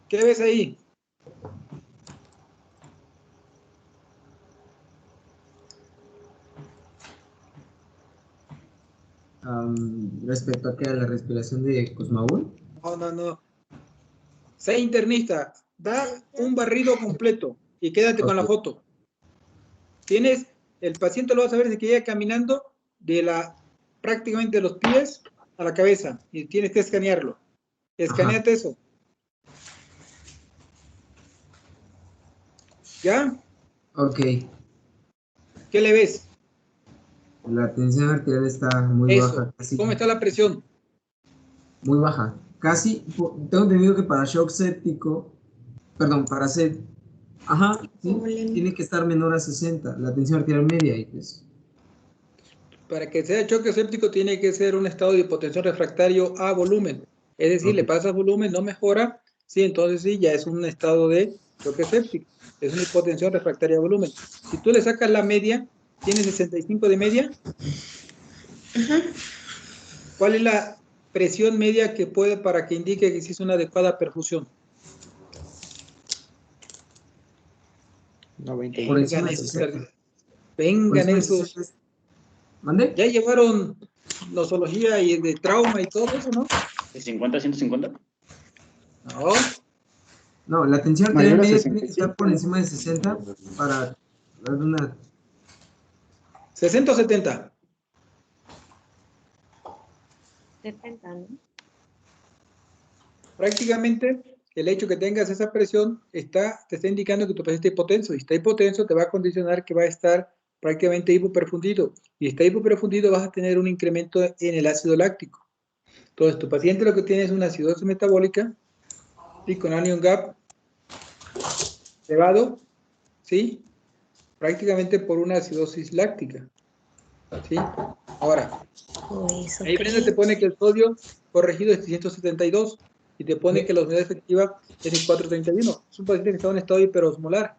¿Qué ves ahí? Respecto a la respiración de Cosmaúl. No. Sé internista. Da un barrido completo y quédate con la foto. El paciente lo vas a ver desde que llega caminando prácticamente de los pies a la cabeza y tienes que escanearlo. Escaneate eso. ¿Ya? Ok. ¿Qué le ves? La tensión arterial está muy baja. Casi, ¿Cómo está la presión? muy baja. Casi, tengo entendido que para shock séptico, perdón, para SED, sí, tiene que estar menor a 60, la tensión arterial media. Y pues, Para que sea choque séptico tiene que ser un estado de hipotensión refractario a volumen. Es decir, le pasas volumen, no mejora, sí, entonces sí, ya es un estado de choque séptico. Es una hipotensión refractaria a volumen. Si tú le sacas la media, ¿tiene 65 de media? ¿Cuál es la presión media que puede para que indique que sí es una adecuada perfusión? 90. Por encima de 60. Vengan esos. ¿Mande? Ya llevaron nosología y de trauma y todo eso, ¿no? ¿De 50 a 150? No, la tensión arterial media tiene que estar por encima de 60 para dar una... 60 o 70. 70, ¿no? Prácticamente el hecho que tengas esa presión te está indicando que tu paciente está hipotenso. Y está hipotenso te va a condicionar que va a estar prácticamente hipoperfundido. Y está hipoperfundido vas a tener un incremento en el ácido láctico. Entonces tu paciente lo que tiene es una acidosis metabólica y con anion gap elevado, ¿sí? Prácticamente por una acidosis láctica. ¿Sí? Ahora, ahí Brenda te pone que el sodio corregido es 172 y te pone que la unidad efectiva es de 431. Es un paciente que está en estado hiperosmolar.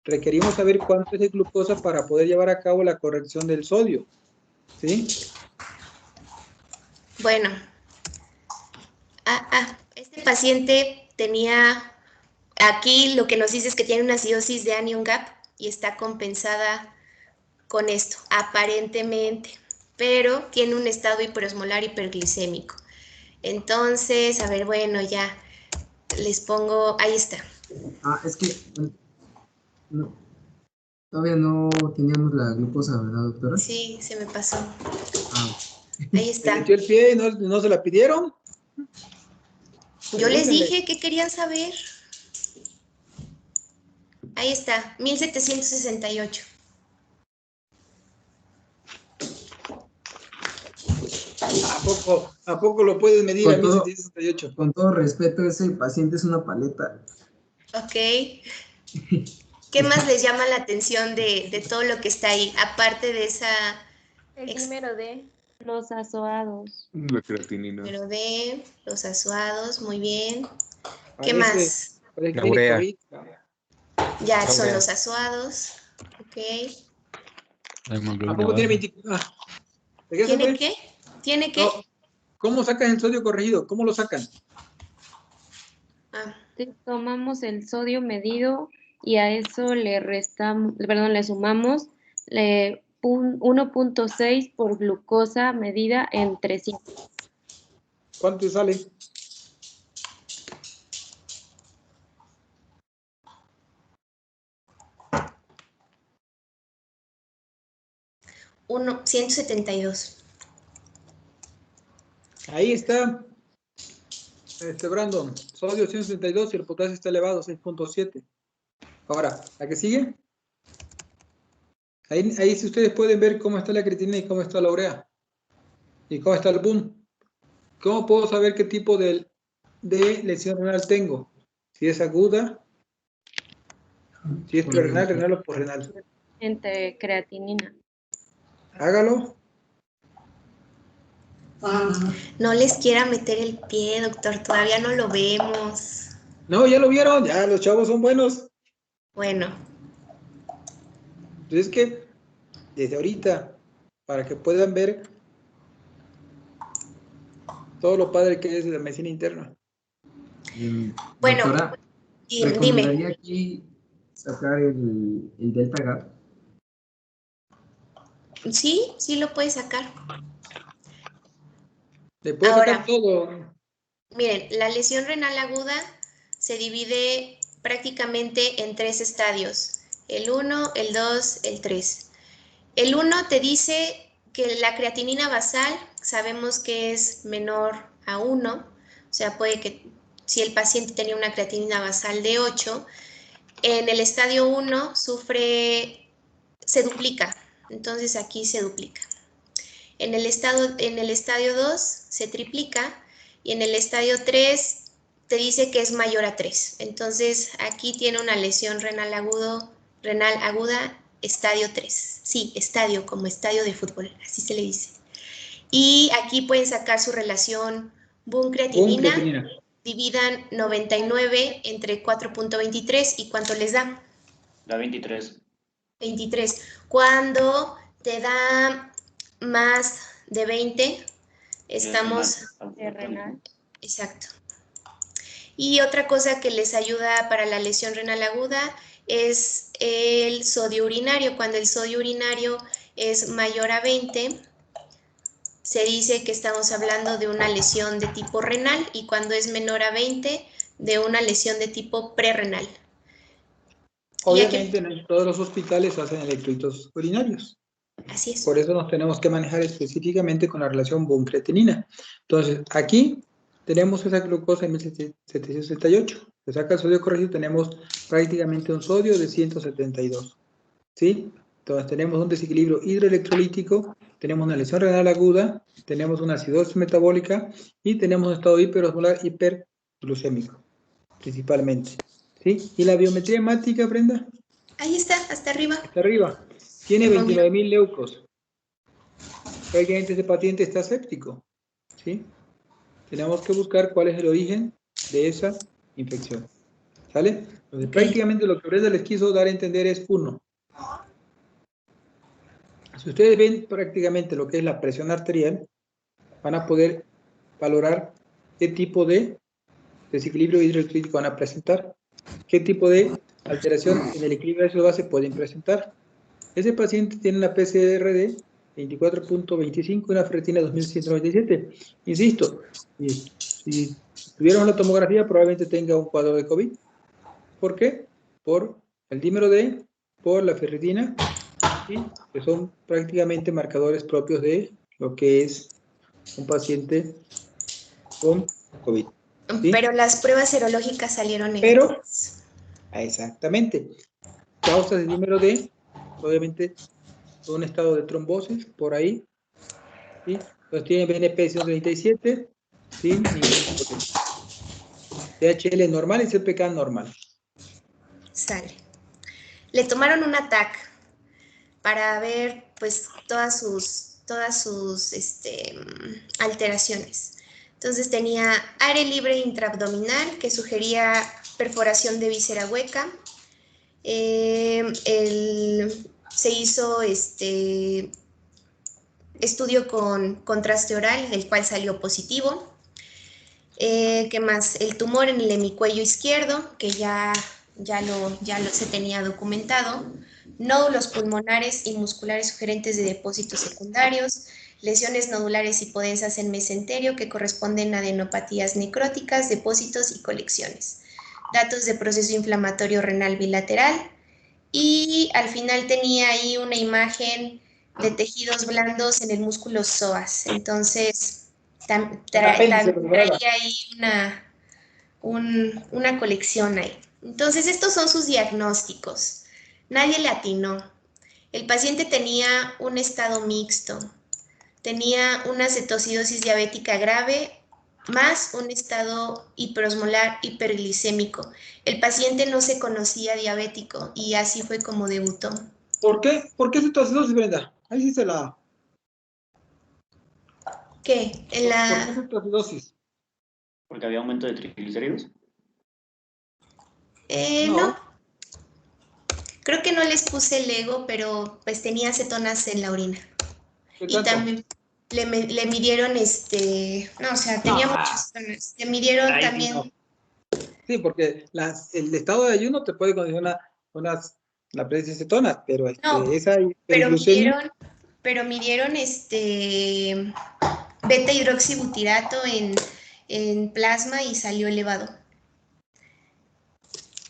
Requerimos saber cuánto es de glucosa para poder llevar a cabo la corrección del sodio. ¿Sí? Bueno. Este paciente tenía, aquí lo que nos dice es que tiene una acidosis de anion gap y está compensada con esto, aparentemente, pero tiene un estado hiperosmolar hiperglicémico. Entonces, a ver, bueno, ya les pongo, ahí está. Es que no, todavía no teníamos la glucosa, ¿verdad, doctora? Sí, se me pasó. Ahí está. ¿Se metió el pie y no se la pidieron? Yo les dije que querían saber. Ahí está, 1768. ¿A poco lo puedes medir a 1768? Con todo respeto, ese paciente es una paleta. Ok. ¿Qué más les llama la atención de todo lo que está ahí? Aparte de esa... El primero de los azoados. La creatinina. Primero de los azoados, muy bien. ¿Qué Parece más? la urea. Ya son los azoados. Ok. ¿A poco tiene 24? ¿Tiene qué? ¿Tiene qué? No. ¿Cómo sacan el sodio corregido? ¿Cómo lo sacan? Tomamos el sodio medido y a eso le sumamos 1.6 por glucosa medida entre 5. ¿Cuánto sale? Uno, 172. Ahí está. Brandon, sodio 132 y el potasio está elevado, 6.7. Ahora, ¿la que sigue? Ahí si ustedes pueden ver cómo está la creatinina y cómo está la urea. Y cómo está el boom. ¿Cómo puedo saber qué tipo de lesión renal tengo? Si es aguda, si es prerrenal, renal o posrenal. Entre creatinina. Hágalo. No les quiera meter el pie, doctor, todavía no lo vemos. No, ya lo vieron, ya los chavos son buenos. Bueno. Entonces es que desde ahorita, para que puedan ver todo lo padre que es de la medicina interna. Bueno, doctora, ¿recomendaría aquí sacar el delta gap? Sí, sí lo puedes sacar. Le puedo sacar todo. Miren, la lesión renal aguda se divide prácticamente en 3 estadios. El 1, el 2, el 3. El 1 te dice que la creatinina basal sabemos que es menor a 1, o sea, puede que si el paciente tenía una creatinina basal de 8, en el estadio 1 se duplica, entonces aquí se duplica. En el estadio 2 se triplica y en el estadio 3 te dice que es mayor a 3. Entonces aquí tiene una lesión renal aguda, estadio 3. Sí, estadio, como estadio de fútbol, así se le dice. Y aquí pueden sacar su relación boom-creatinina. Dividan 99 entre 4.23 y ¿cuánto les da? Da 23. 23. Cuando te da más de 20, estamos... renal. Exacto. Y otra cosa que les ayuda para la lesión renal aguda es el sodio urinario. Cuando el sodio urinario es mayor a 20, se dice que estamos hablando de una lesión de tipo renal, y cuando es menor a 20, de una lesión de tipo prerrenal. Obviamente en todos los hospitales hacen electrolitos urinarios. Así es. Por eso nos tenemos que manejar específicamente con la relación boom-creatinina. Entonces, aquí tenemos esa glucosa en 1768. Se saca el sodio corregido, tenemos prácticamente un sodio de 172. ¿Sí? Entonces, tenemos un desequilibrio hidroelectrolítico, tenemos una lesión renal aguda, tenemos una acidosis metabólica y tenemos un estado hiperosmolar hiperglucémico, principalmente. ¿Sí? ¿Y la biometría hemática, Brenda? Ahí está, hasta arriba. Hasta arriba. Tiene 29.000 leucos. Prácticamente ese paciente está séptico. ¿Sí? Tenemos que buscar cuál es el origen de esa infección. ¿Sale? Entonces, prácticamente lo que Brenda les quiso dar a entender es 1. Si ustedes ven prácticamente lo que es la presión arterial, van a poder valorar qué tipo de desequilibrio hidroelectrólico van a presentar, qué tipo de alteración en el equilibrio de base pueden presentar. Ese paciente tiene una PCR de 24.25 y una ferritina de 2197. Insisto, si tuviéramos la tomografía probablemente tenga un cuadro de COVID. ¿Por qué? Por el dímero D, por la ferritina, ¿sí? Que son prácticamente marcadores propios de lo que es un paciente con COVID. ¿Sí? Pero las pruebas serológicas salieron negativas. Exactamente. Causas de dímero D, obviamente, un estado de trombosis por ahí. ¿Sí? Entonces tiene BNP 137 sin ningún tipo de DHL normal y CPK normal. Sale. Le tomaron un ATAC para ver pues todas sus alteraciones. Entonces tenía aire libre intraabdominal que sugería perforación de víscera hueca. Se hizo estudio con contraste oral, del cual salió positivo. ¿Qué más? El tumor en el hemicuello izquierdo, que ya se tenía documentado. Nódulos pulmonares y musculares sugerentes de depósitos secundarios, lesiones nodulares hipodensas en mesenterio que corresponden a adenopatías necróticas, depósitos y colecciones. Datos de proceso inflamatorio renal bilateral, y al final tenía ahí una imagen de tejidos blandos en el músculo psoas. Entonces traía ahí una colección ahí. Entonces, estos son sus diagnósticos. Nadie le atinó. El paciente tenía un estado mixto. Tenía una cetocidosis diabética grave más un estado hiperosmolar hiperglicémico. El paciente no se conocía diabético y así fue como debutó. ¿Por qué? ¿Por qué cetocidosis, Brenda? Ahí sí se la... ¿Qué? ¿Por qué cetocidosis? Porque había aumento de triglicéridos. No. Creo que no les puse el ego, pero pues tenía cetonas en la orina. Y también le midieron no, o sea, tenía muchas cetonas. Le midieron también. No. Sí, porque el estado de ayuno te puede condicionar la presencia de cetonas, pero No, esa pero midieron beta hidroxibutirato en plasma y salió elevado.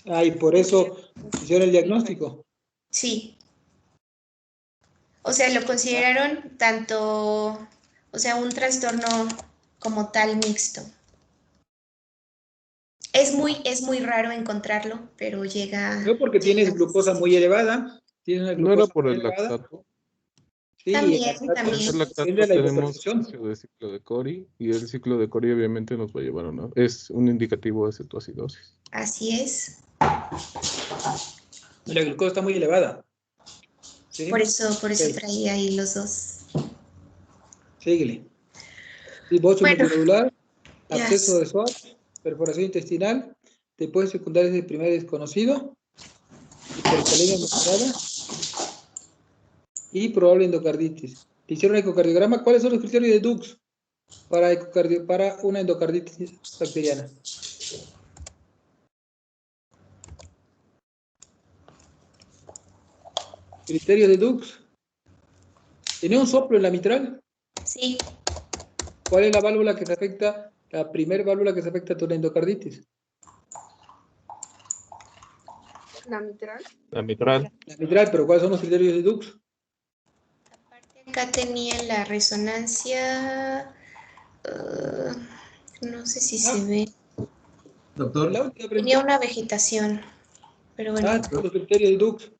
Ah, y por eso hicieron el diagnóstico. Sí. O sea, lo consideraron tanto, o sea, un trastorno como tal mixto. Es muy raro encontrarlo, pero llega... No, porque tienes glucosa muy elevada. Tienes una ¿No era glucosa por muy el elevada. lactato? Sí, también. El lactato Tiende a la tenemos hipertensión. inicio de ciclo de Cori y el ciclo de Cori obviamente nos va a llevar a una... Es un indicativo de cetoacidosis. Así es. La glucosa está muy elevada. ¿Sí? Por eso traía ahí los dos. Síguele. Bocio multinodular, absceso Yes. de SWOT, perforación intestinal, después secundarias de primer desconocido, hipercalemia moderada y probable endocarditis. Le hicieron ecocardiograma. ¿Cuáles son los criterios de Dux para una endocarditis bacteriana? Criterios de Dux. ¿Tenía un soplo en la mitral? Sí. ¿Cuál es la válvula que se afecta, la primera válvula que se afecta a tu endocarditis? La mitral. La mitral. La mitral, pero ¿cuáles son los criterios de Dux? Acá tenía la resonancia, no sé si se ve. Doctor. Tenía una vegetación, pero bueno. Los criterios de Dux.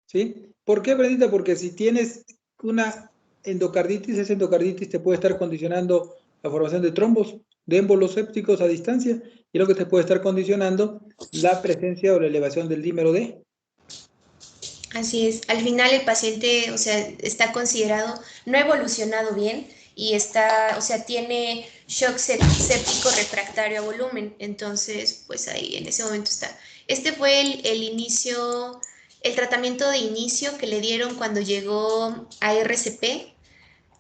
¿Sí? ¿Por qué, Brendita? Porque si tienes una endocarditis, esa endocarditis te puede estar condicionando la formación de trombos, de émbolos sépticos a distancia, y lo que te puede estar condicionando la presencia o la elevación del dímero D. Así es. Al final el paciente, o sea, está considerado, no ha evolucionado bien y está, o sea, tiene shock séptico refractario a volumen. Entonces, pues ahí en ese momento está. Este fue el inicio, el tratamiento de inicio que le dieron cuando llegó a RCP.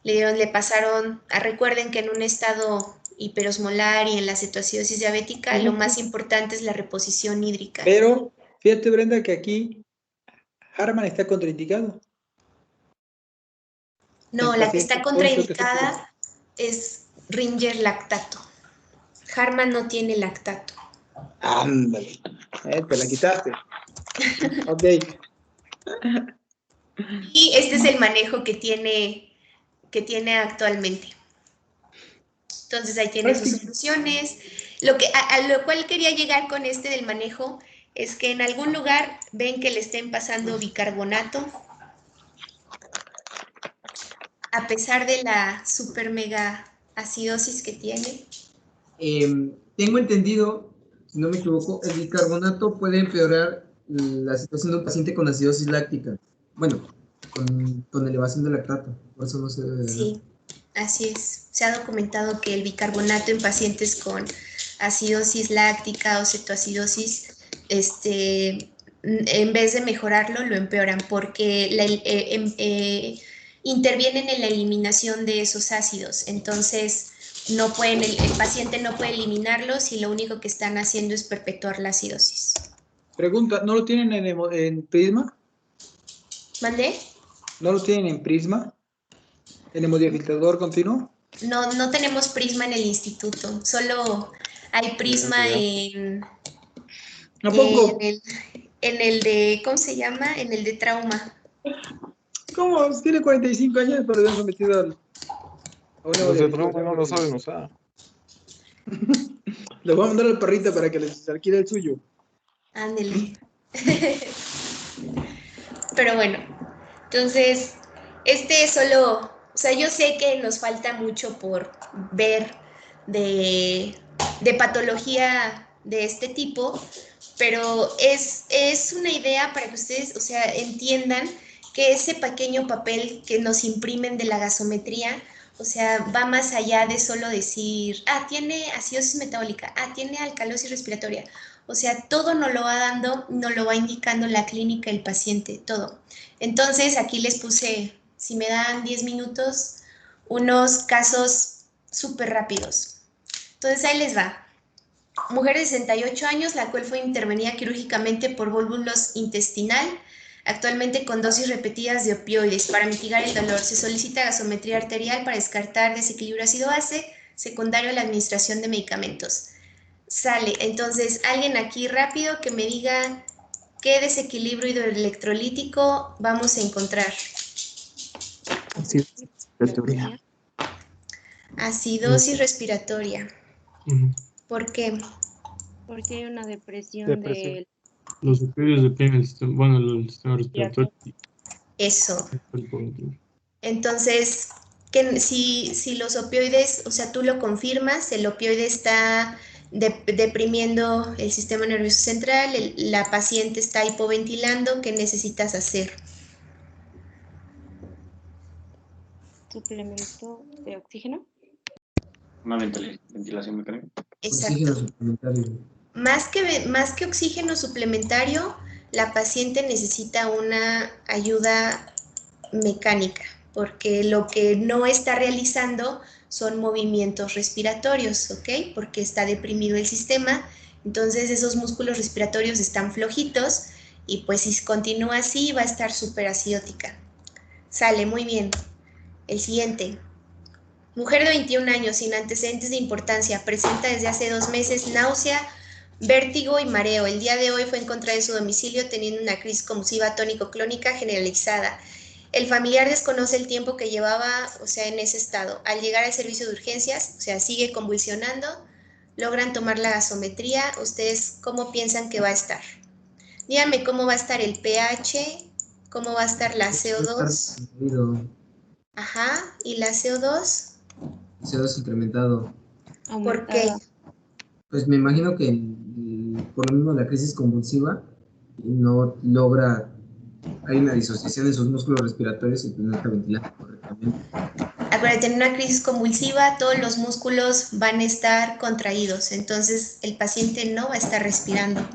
Le pasaron, recuerden que en un estado hiperosmolar y en la cetoacidosis diabética, lo más importante es la reposición hídrica. Pero, fíjate, Brenda, que aquí Harman está contraindicado. No, la que está contraindicada es Ringer lactato. Harman no tiene lactato. Ándale, te la quitaste. Ok. Y este es el manejo que tiene actualmente. Entonces ahí tiene sus soluciones. A lo cual quería llegar con este del manejo es que en algún lugar ven que le estén pasando bicarbonato, a pesar de la super mega acidosis que tiene. Tengo entendido, si no me equivoco, el bicarbonato puede empeorar la situación de un paciente con acidosis láctica. Bueno, con elevación de lactato. Por eso no se debe de dar. Sí, así es. Se ha documentado que el bicarbonato en pacientes con acidosis láctica o cetoacidosis, en vez de mejorarlo, lo empeoran porque intervienen en la eliminación de esos ácidos. Entonces, el paciente no puede eliminarlos y lo único que están haciendo es perpetuar la acidosis. Pregunta, ¿no lo tienen en Prisma? ¿Mandé? ¿No lo tienen en Prisma? ¿En hemodiafiltrador continuo? No tenemos Prisma en el instituto, solo hay Prisma en el de, ¿cómo se llama? En el de trauma. ¿Cómo? Tiene 45 años, pero ya han sometido al... Los de trauma no lo saben usar. Le voy a mandar al perrito para que les alquile el suyo. Ándele. Pero bueno, entonces, este es solo, o sea, yo sé que nos falta mucho por ver de patología de este tipo, pero es una idea para que ustedes, o sea, entiendan que ese pequeño papel que nos imprimen de la gasometría, o sea, va más allá de solo decir, tiene acidosis metabólica, tiene alcalosis respiratoria. O sea, todo nos lo va dando, nos lo va indicando la clínica, el paciente, todo. Entonces, aquí les puse, si me dan 10 minutos, unos casos súper rápidos. Entonces, ahí les va. Mujer de 68 años, la cual fue intervenida quirúrgicamente por volvulos intestinal, actualmente con dosis repetidas de opioides para mitigar el dolor. Se solicita gasometría arterial para descartar desequilibrio ácido-base, secundario a la administración de medicamentos. Sale, entonces, alguien aquí rápido que me diga qué desequilibrio hidroelectrolítico vamos a encontrar. Acidosis respiratoria. Acidosis respiratoria. ¿Por qué? Porque hay una depresión del... Los opioides deprimen el sistema, bueno, el sistema respiratorio. Eso. Entonces, si los opioides, o sea, tú lo confirmas, el opioide está deprimiendo el sistema nervioso central, la paciente está hipoventilando, ¿qué necesitas hacer? Suplemento de oxígeno. Una ventilación mecánica. Exacto. Más que oxígeno suplementario, la paciente necesita una ayuda mecánica, porque lo que no está realizando son movimientos respiratorios, ¿ok? Porque está deprimido el sistema, entonces esos músculos respiratorios están flojitos y pues si continúa así va a estar súper acidótica. Sale, muy bien. El siguiente. Mujer de 21 años sin antecedentes de importancia, presenta desde hace 2 meses náusea, vértigo y mareo. El día de hoy fue encontrada en su domicilio teniendo una crisis convulsiva tónico-clónica generalizada. El familiar desconoce el tiempo que llevaba, o sea, en ese estado. Al llegar al servicio de urgencias, o sea, sigue convulsionando, logran tomar la gasometría. ¿Ustedes cómo piensan que va a estar? Díganme cómo va a estar el pH, cómo va a estar la CO2. Ajá, ¿y la CO2? CO2 incrementado. ¿Por qué? Pues me imagino que por lo mismo la crisis convulsiva no logra, hay una disociación de sus músculos respiratorios y no está ventilando correctamente. Acuérdate, en una crisis convulsiva todos los músculos van a estar contraídos, entonces el paciente no va a estar respirando.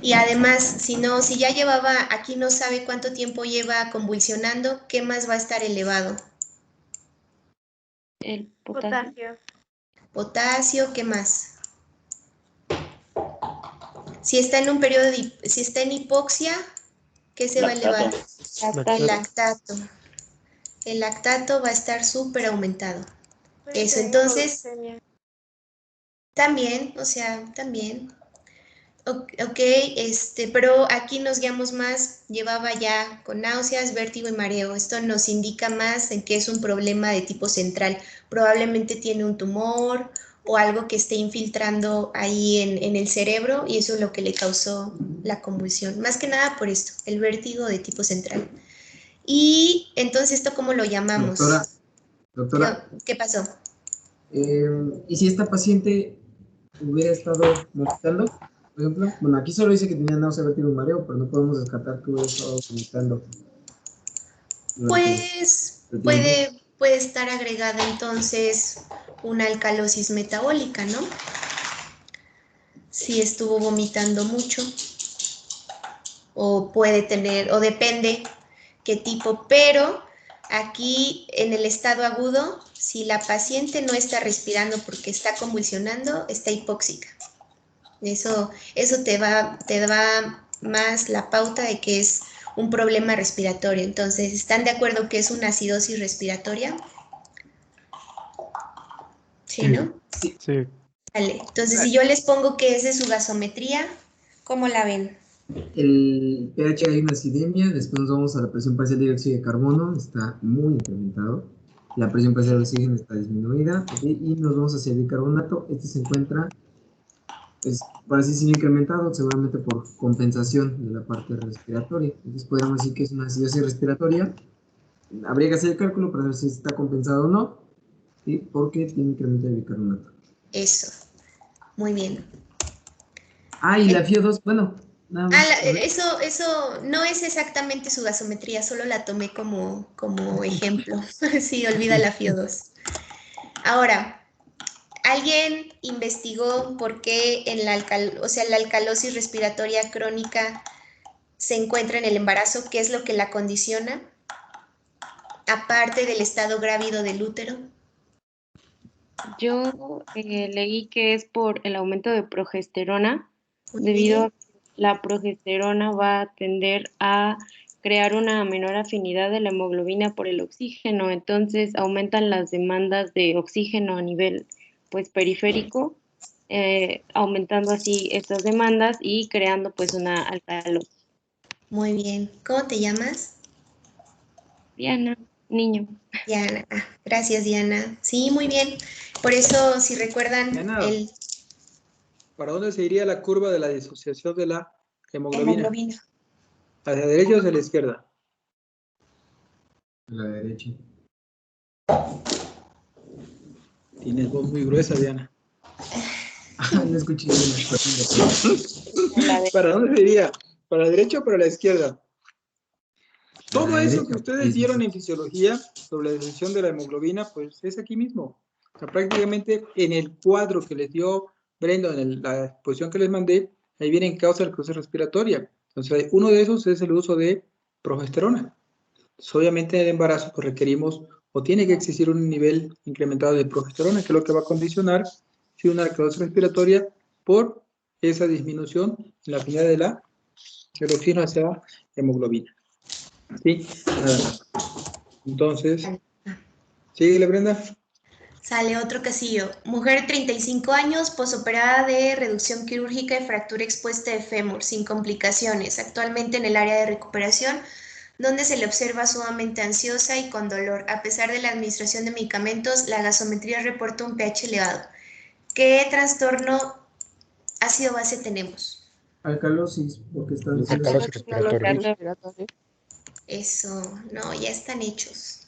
Y además, si ya llevaba, aquí no sabe cuánto tiempo lleva convulsionando, ¿qué más va a estar elevado? El potasio. Potasio, ¿qué más? Si está en un periodo si está en hipoxia, ¿qué se va a elevar? Lactato. El lactato va a estar súper aumentado. Eso, entonces, también, o sea, también. Ok, pero aquí nos guiamos más, llevaba ya con náuseas, vértigo y mareo. Esto nos indica más en que es un problema de tipo central. Probablemente tiene un tumor o algo que esté infiltrando ahí en el cerebro y eso es lo que le causó la convulsión. Más que nada por esto, el vértigo de tipo central. Y entonces, ¿esto cómo lo llamamos? Doctora. ¿Qué pasó? ¿Y si esta paciente hubiera estado vomitando, por ejemplo? Bueno, aquí solo dice que tenía náusea, vértigo y mareo, pero no podemos descartar que hubiera estado vomitando. Pues puede estar agregada entonces una alcalosis metabólica, ¿no? Si estuvo vomitando mucho. O puede tener, o depende qué tipo, pero aquí en el estado agudo, si la paciente no está respirando porque está convulsionando, está hipóxica. Eso te da más la pauta de que es un problema respiratorio. Entonces, ¿están de acuerdo que es una acidosis respiratoria? ¿Sí, no? Sí. Vale. Entonces, si yo les pongo que es de su gasometría, ¿cómo la ven? El pH hay una acidemia, después nos vamos a la presión parcial de dióxido de carbono, está muy incrementado. la presión parcial de oxígeno está disminuida, ¿okay? Y nos vamos hacia el bicarbonato. Este se encuentra, pues, por así decirlo, incrementado, seguramente por compensación de la parte respiratoria. Entonces podríamos decir que es una acidosis respiratoria. Habría que hacer el cálculo para ver si está compensado o no, ¿sí? Porque tiene incremento de bicarbonato. Eso, muy bien. Ah, y la FiO2, bueno, nada más. Eso no es exactamente su gasometría, solo la tomé como ejemplo. Sí, olvida la FiO2. Ahora, ¿alguien investigó por qué en la alcalosis respiratoria crónica se encuentra en el embarazo? ¿Qué es lo que la condiciona? Aparte del estado grávido del útero. Yo leí que es por el aumento de progesterona, debido a que la progesterona va a tender a crear una menor afinidad de la hemoglobina por el oxígeno, entonces aumentan las demandas de oxígeno a nivel pues periférico, aumentando así estas demandas y creando pues una alcalosis. Muy bien. ¿Cómo te llamas? Diana, niño. Diana, gracias Diana. Sí, muy bien. Por eso, si recuerdan, Diana, ¿para dónde se iría la curva de la disociación de la hemoglobina? ¿Hacia la derecha o hacia la izquierda? A la derecha. Tienes voz muy gruesa, Diana. No escuché bien. ¿Para dónde se iría? ¿Para la derecha o para la izquierda? Todo La eso derecha, que ustedes vieron en fisiología sobre la disociación de la hemoglobina, pues es aquí mismo. O sea, prácticamente en el cuadro que les dio Brenda, en la exposición que les mandé, ahí vienen causas de la alcalosis respiratoria. Entonces, uno de esos es el uso de progesterona. Entonces, obviamente en el embarazo pues requerimos o tiene que existir un nivel incrementado de progesterona, que es lo que va a condicionar si una alcalosis respiratoria por esa disminución en la afinidad del oxígeno hacia la hemoglobina. ¿Sí? Nada más. Entonces, síguele, Brenda. Sale otro casillo. Mujer 35 años, posoperada de reducción quirúrgica y fractura expuesta de fémur, sin complicaciones, actualmente en el área de recuperación, donde se le observa sumamente ansiosa y con dolor. A pesar de la administración de medicamentos, la gasometría reporta un pH elevado. ¿Qué trastorno ácido-base tenemos? Alcalosis, porque está alcalosis respiratoria. Eso, no, ya están hechos.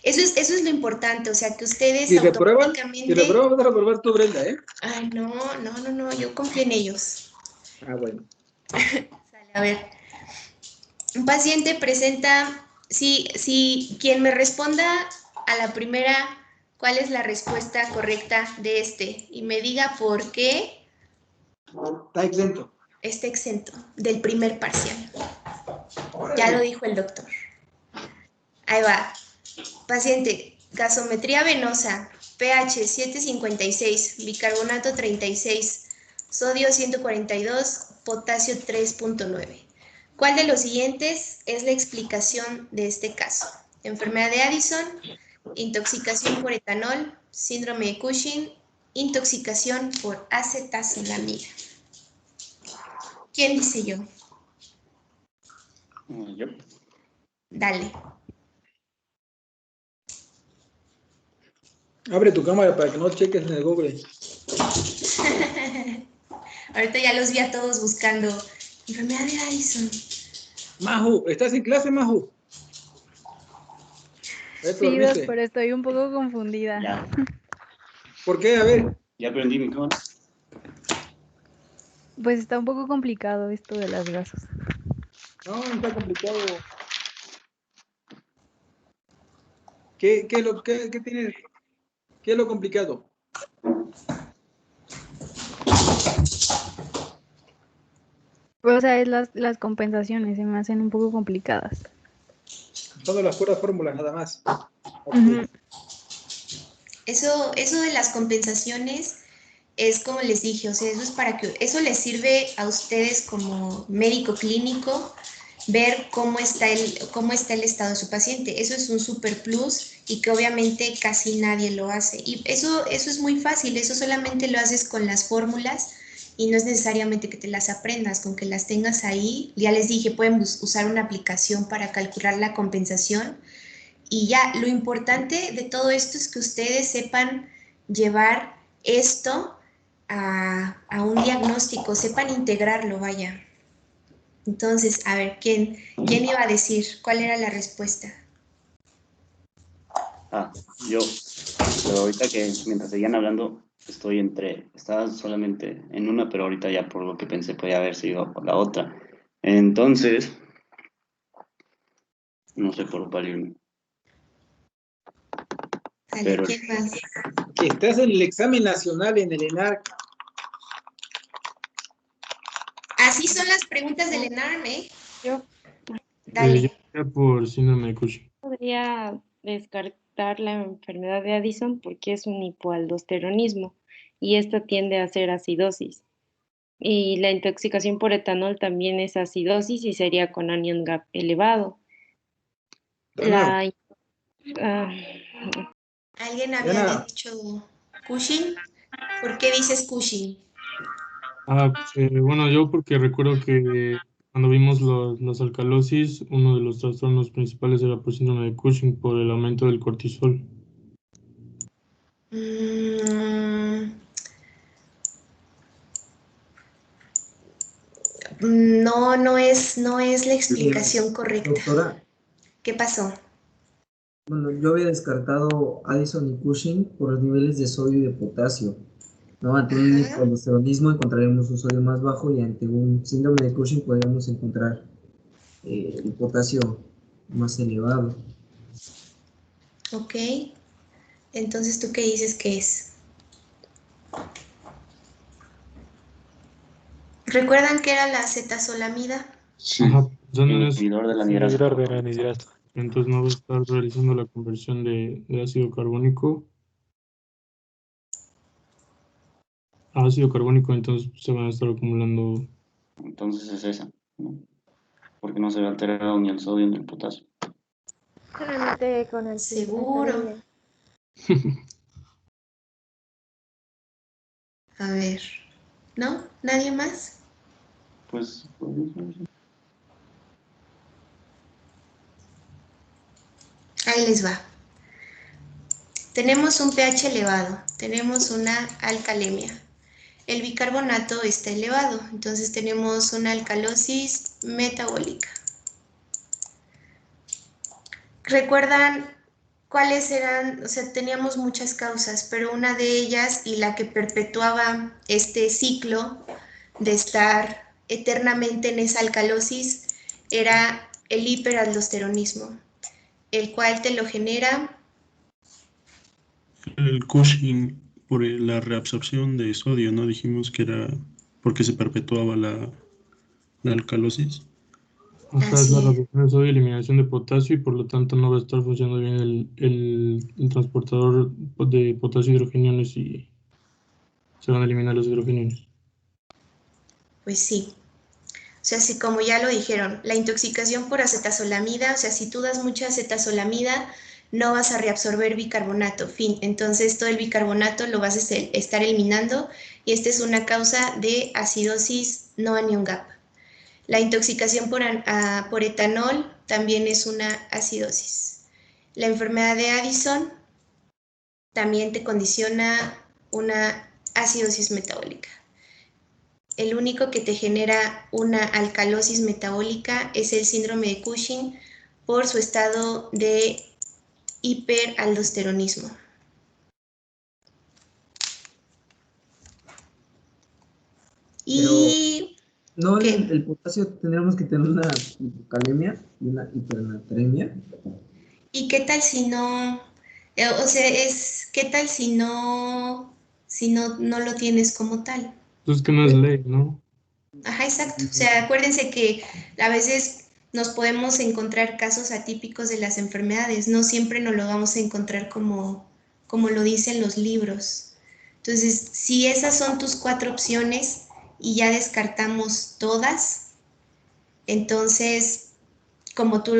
Eso es lo importante, o sea, que ustedes Si reprueban, automáticamente... vas a reprobar tú, Brenda, ¿eh? Ay, no, yo confío en ellos. Ah, bueno. A ver, un paciente presenta, si quien me responda a la primera, ¿cuál es la respuesta correcta de este? Y me diga por qué... Está exento. Está exento del primer parcial. Ya lo dijo el doctor. Ahí va. Paciente, gasometría venosa, pH 7.56, bicarbonato 36, sodio 142, potasio 3.9. ¿Cuál de los siguientes es la explicación de este caso? Enfermedad de Addison, intoxicación por etanol, síndrome de Cushing, intoxicación por acetazolamida. ¿Quién dice yo? Yo. Dale. Abre tu cámara para que no cheques en el Google. Ahorita ya los vi a todos buscando enfermedad de Addison. Maju, ¿estás en clase, Maju? Sí, pero estoy un poco confundida. Ya. ¿Por qué? A ver. Ya prendí mi cámara. Pues está un poco complicado esto de las gasos. No, no está complicado. ¿Qué tienes? ¿Qué es lo complicado? O sea, es las compensaciones se me hacen un poco complicadas. Son las puras fórmulas, nada más. Uh-huh. Eso de las compensaciones es como les dije, o sea, eso es para que, eso les sirve a ustedes como médico clínico ver cómo está el estado de su paciente. Eso es un super plus y que obviamente casi nadie lo hace. Y eso es muy fácil, eso solamente lo haces con las fórmulas y no es necesariamente que te las aprendas, con que las tengas ahí. Ya les dije, pueden usar una aplicación para calcular la compensación Y ya, lo importante de todo esto es que ustedes sepan llevar esto a un diagnóstico, sepan integrarlo, vaya. Entonces, a ver, ¿quién iba a decir? ¿Cuál era la respuesta? Yo. Pero ahorita que mientras seguían hablando, estaba solamente en una, pero ahorita ya por lo que pensé podía haber sido por la otra. Entonces, no sé por cuál irme. Pero, ¿quién más? Que estás en el examen nacional en el ENARC. Así son las preguntas del ENARM, ¿eh? Yo. Dale. Por síndrome de Cushing. Podría descartar la enfermedad de Addison porque es un hipoaldosteronismo y esta tiende a ser acidosis. Y la intoxicación por etanol también es acidosis y sería con anion gap elevado. ¿Alguien había dicho Cushing? ¿Por qué dices Cushing? Bueno, yo porque recuerdo que cuando vimos las alcalosis, uno de los trastornos principales era por síndrome de Cushing por el aumento del cortisol. No es la explicación correcta. Doctora. ¿Qué pasó? Bueno, yo había descartado Addison y Cushing por los niveles de sodio y de potasio. ¿No? Ante un hipoaldosteronismo encontraremos un sodio más bajo y ante un síndrome de Cushing podríamos encontrar el potasio más elevado. Ok. Entonces, ¿tú qué dices que es? ¿Recuerdan que era la acetazolamida? Sí. Inhibidor de la anhidrasa. Entonces no va a estar realizando la conversión de ácido carbónico a ácido carbónico, entonces se van a estar acumulando. Entonces es esa, ¿no? Porque no se ve alterado ni el sodio ni el potasio. Solamente con el seguro. A ver, ¿no? ¿Nadie más? Pues ahí les va. Tenemos un pH elevado, tenemos una alcalemia. El bicarbonato está elevado, entonces tenemos una alcalosis metabólica. ¿Recuerdan cuáles eran? O sea, teníamos muchas causas, pero una de ellas y la que perpetuaba este ciclo de estar eternamente en esa alcalosis era el hiperaldosteronismo, el cual te lo genera el Cushing por la reabsorción de sodio, ¿no? Dijimos que era porque se perpetuaba la alcalosis. Es la reducción de sodio y eliminación de potasio y por lo tanto no va a estar funcionando bien el transportador de potasio hidrogeniones y se van a eliminar los hidrogeniones. Pues sí. O sea, si como ya lo dijeron, la intoxicación por acetazolamida, o sea, si tú das mucha acetazolamida, no vas a reabsorber bicarbonato, fin. Entonces todo el bicarbonato lo vas a estar eliminando y esta es una causa de acidosis no anion gap. La intoxicación por etanol también es una acidosis. La enfermedad de Addison también te condiciona una acidosis metabólica. El único que te genera una alcalosis metabólica es el síndrome de Cushing por su estado de hiperaldosteronismo. Y no, el potasio tendríamos que tener una hipocalemia y una hipernatremia. ¿Y qué tal si no? O sea, ¿qué tal si no lo tienes como tal? Entonces que no es ley, ¿no? Ajá, exacto. O sea, acuérdense que a veces nos podemos encontrar casos atípicos de las enfermedades. No siempre nos lo vamos a encontrar como lo dicen los libros. Entonces, si esas son tus 4 opciones y ya descartamos todas, entonces, como tú,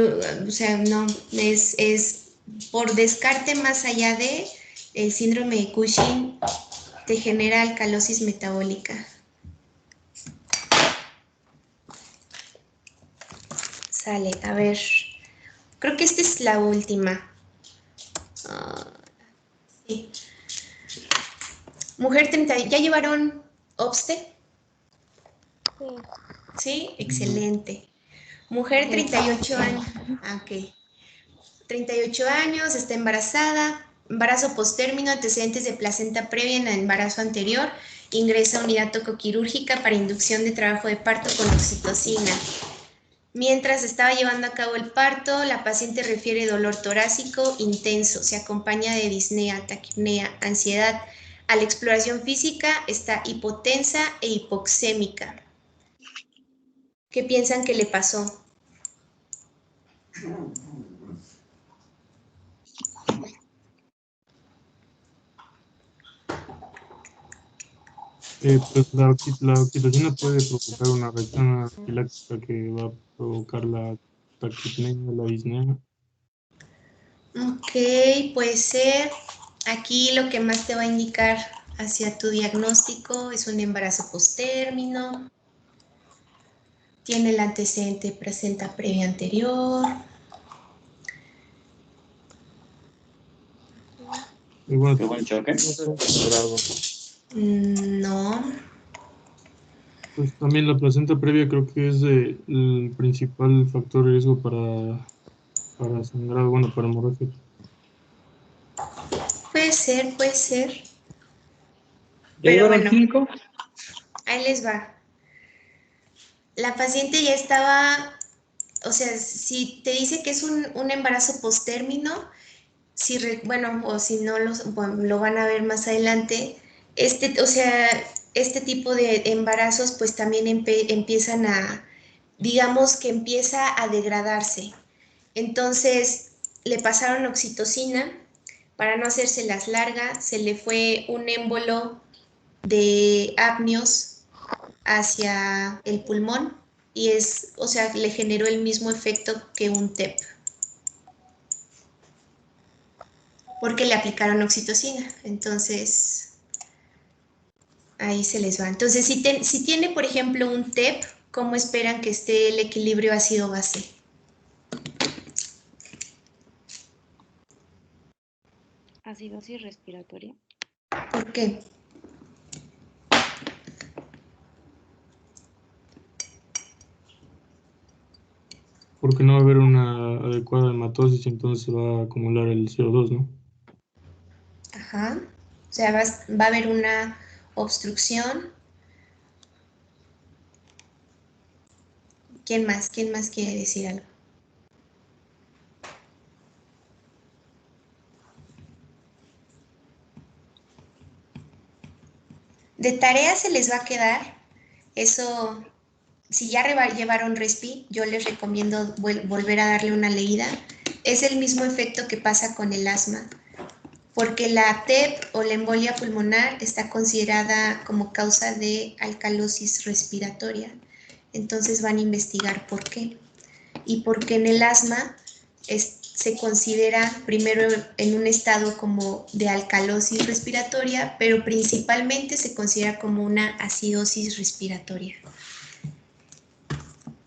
o sea, no, es por descarte más allá de el síndrome de Cushing, te genera alcalosis metabólica. Sale, a ver, creo que esta es la última. Mujer 30, ¿ya llevaron OBSTE? Sí. Sí, excelente. Mujer 38 años. Ok. 38 años, está embarazada, embarazo postérmino, antecedentes de placenta previa en el embarazo anterior, ingresa a unidad tocoquirúrgica para inducción de trabajo de parto con oxitocina. Mientras estaba llevando a cabo el parto, la paciente refiere dolor torácico intenso, se acompaña de disnea, taquipnea, ansiedad. A la exploración física está hipotensa e hipoxémica. ¿Qué piensan que le pasó? Pues la oxitocina puede provocar una reacción anafiláctica que va a provocar la taquipnea, la disnea. Ok, puede ser. Aquí lo que más te va a indicar hacia tu diagnóstico es un embarazo postérmino. Tiene el antecedente placenta previa anterior. Igual, ¿Qué buen choque? No. Pues también la placenta previa creo que es el principal factor de riesgo para sangrado, bueno, para hemorragia. Puede ser, puede ser. ¿Ya Pero llevaron bueno, 5? ahí les va. La paciente ya estaba, o sea, si te dice que es un embarazo postérmino, bueno, o si no lo van a ver más adelante, o sea, este tipo de embarazos pues también empiezan a, digamos que empieza a degradarse. Entonces le pasaron oxitocina, para no hacérselas largas, se le fue un émbolo de apnios hacia el pulmón y o sea, le generó el mismo efecto que un TEP. Porque le aplicaron oxitocina. Entonces, ahí se les va. Entonces, si tiene, por ejemplo, un TEP, ¿cómo esperan que esté el equilibrio ácido-base? Acidosis respiratoria. ¿Por qué? Porque no va a haber una adecuada hematosis, entonces se va a acumular el CO2, ¿no? Ajá. O sea, va a haber una obstrucción. ¿Quién más? ¿Quién más quiere decir algo? De tarea se les va a quedar, eso, si ya llevaron Respi, yo les recomiendo volver a darle una leída. Es el mismo efecto que pasa con el asma, porque la TEP o la embolia pulmonar está considerada como causa de alcalosis respiratoria. Entonces van a investigar por qué. Y porque en el asma se considera primero en un estado como de alcalosis respiratoria, pero principalmente se considera como una acidosis respiratoria.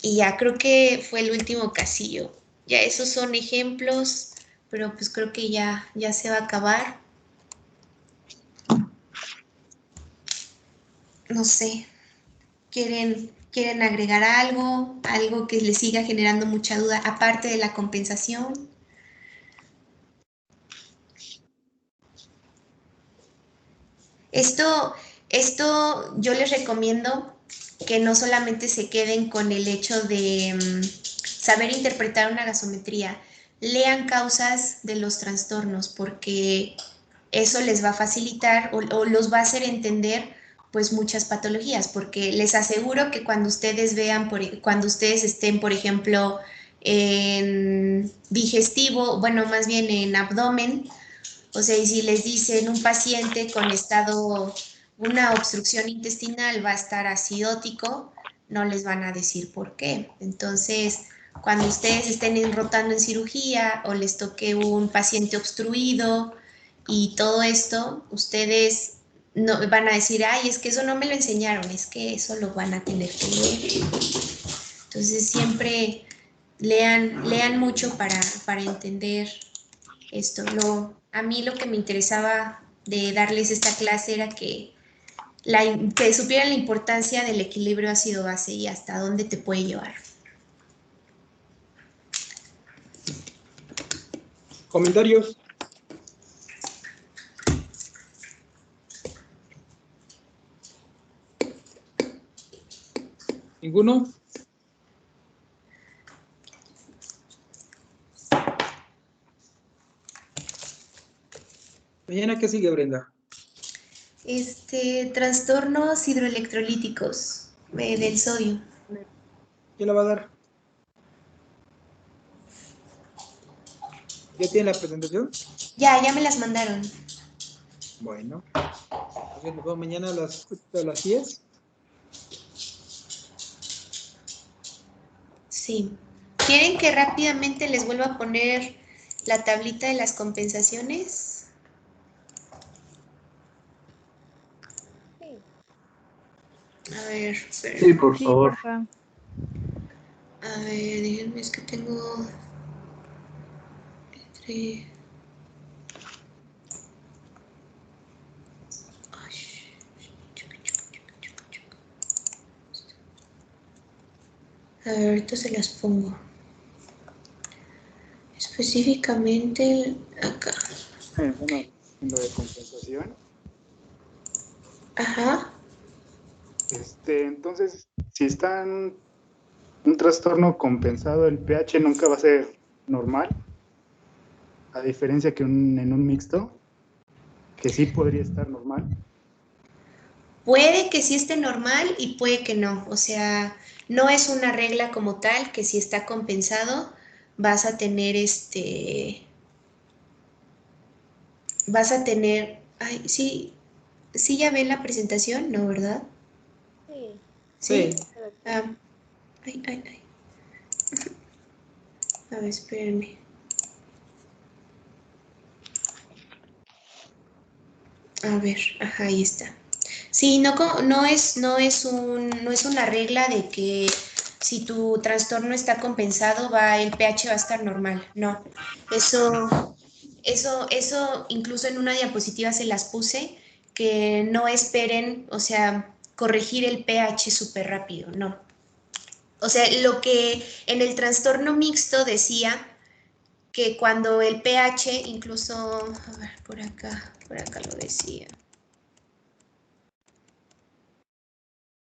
Y ya creo que fue el último casillo. Ya esos son ejemplos, pero pues creo que ya se va a acabar. No sé, ¿quieren agregar algo que les siga generando mucha duda, aparte de la compensación? Esto yo les recomiendo que no solamente se queden con el hecho de saber interpretar una gasometría, lean causas de los trastornos, porque eso les va a facilitar o los va a hacer entender pues muchas patologías, porque les aseguro que cuando ustedes vean, cuando ustedes estén, por ejemplo, en digestivo, bueno, más bien en abdomen, o sea, y si les dicen un paciente con una obstrucción intestinal va a estar acidótico, no les van a decir por qué. Entonces, cuando ustedes estén rotando en cirugía o les toque un paciente obstruido y todo esto, ustedes no van a decir, ay, es que eso no me lo enseñaron, es que eso lo van a tener que leer. Entonces, siempre lean mucho para entender esto. A mí lo que me interesaba de darles esta clase era que supieran la importancia del equilibrio ácido-base y hasta dónde te puede llevar. ¿Comentarios? ¿Ninguno? Mañana, ¿qué sigue, Brenda? Trastornos hidroelectrolíticos del sodio. ¿Quién la va a dar? ¿Ya tiene la presentación? Ya me las mandaron. Bueno. Entonces nos vemos mañana a las 10. Sí. ¿Quieren que rápidamente les vuelva a poner la tablita de las compensaciones? A ver, Sí, por favor. A ver, díganme, es que tengo entre... A ver, ahorita se las pongo. Específicamente acá. Bueno, en lo de compensación. Ajá. Entonces, si está en un trastorno compensado, el pH nunca va a ser normal, a diferencia que en un mixto, que sí podría estar normal. Puede que sí esté normal y puede que no. O sea, no es una regla como tal que si está compensado vas a tener ay, sí ya ven la presentación, ¿no, verdad? Sí. Sí. Ay. A ver, espérenme. A ver, ajá, ahí está. Sí, no es una regla de que si tu trastorno está compensado, el pH va a estar normal. No, eso incluso en una diapositiva se las puse, que no esperen, o sea, corregir el pH súper rápido, no. O sea, lo que en el trastorno mixto decía que cuando el pH, incluso, a ver, por acá lo decía.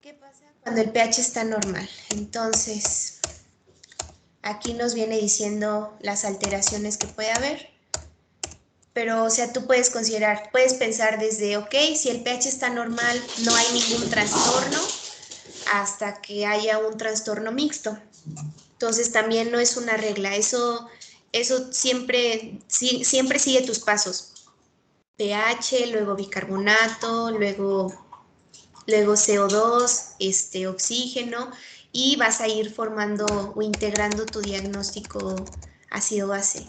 ¿Qué pasa cuando el pH está normal? Entonces, aquí nos viene diciendo las alteraciones que puede haber. Pero, o sea, tú puedes pensar desde, ok, si el pH está normal, no hay ningún trastorno, hasta que haya un trastorno mixto. Entonces, también no es una regla. Eso siempre sigue tus pasos. pH, luego bicarbonato, luego CO2, oxígeno, y vas a ir formando o integrando tu diagnóstico ácido-base.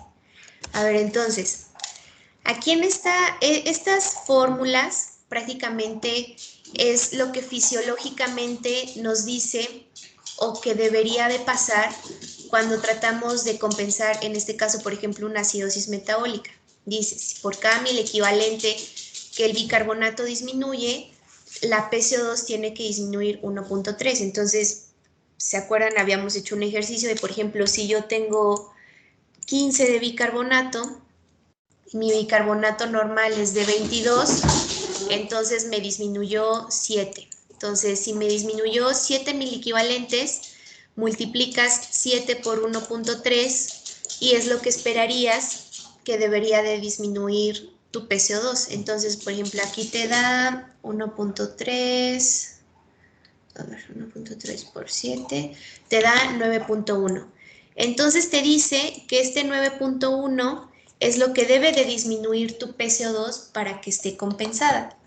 A ver, entonces, aquí estas fórmulas prácticamente es lo que fisiológicamente nos dice o que debería de pasar cuando tratamos de compensar, en este caso, por ejemplo, una acidosis metabólica. Dice, si por cada 1000 equivalente que el bicarbonato disminuye, la PCO2 tiene que disminuir 1.3. Entonces, ¿se acuerdan? Habíamos hecho un ejercicio de, por ejemplo, si yo tengo 15 de bicarbonato, mi bicarbonato normal es de 22, entonces me disminuyó 7. Entonces, si me disminuyó 7 miliequivalentes, multiplicas 7 por 1.3 y es lo que esperarías que debería de disminuir tu PCO2. Entonces, por ejemplo, aquí te da 1.3, a ver, 1.3 por 7, te da 9.1. Entonces te dice que este 9.1 es lo que debe de disminuir tu PCO2 para que esté compensada.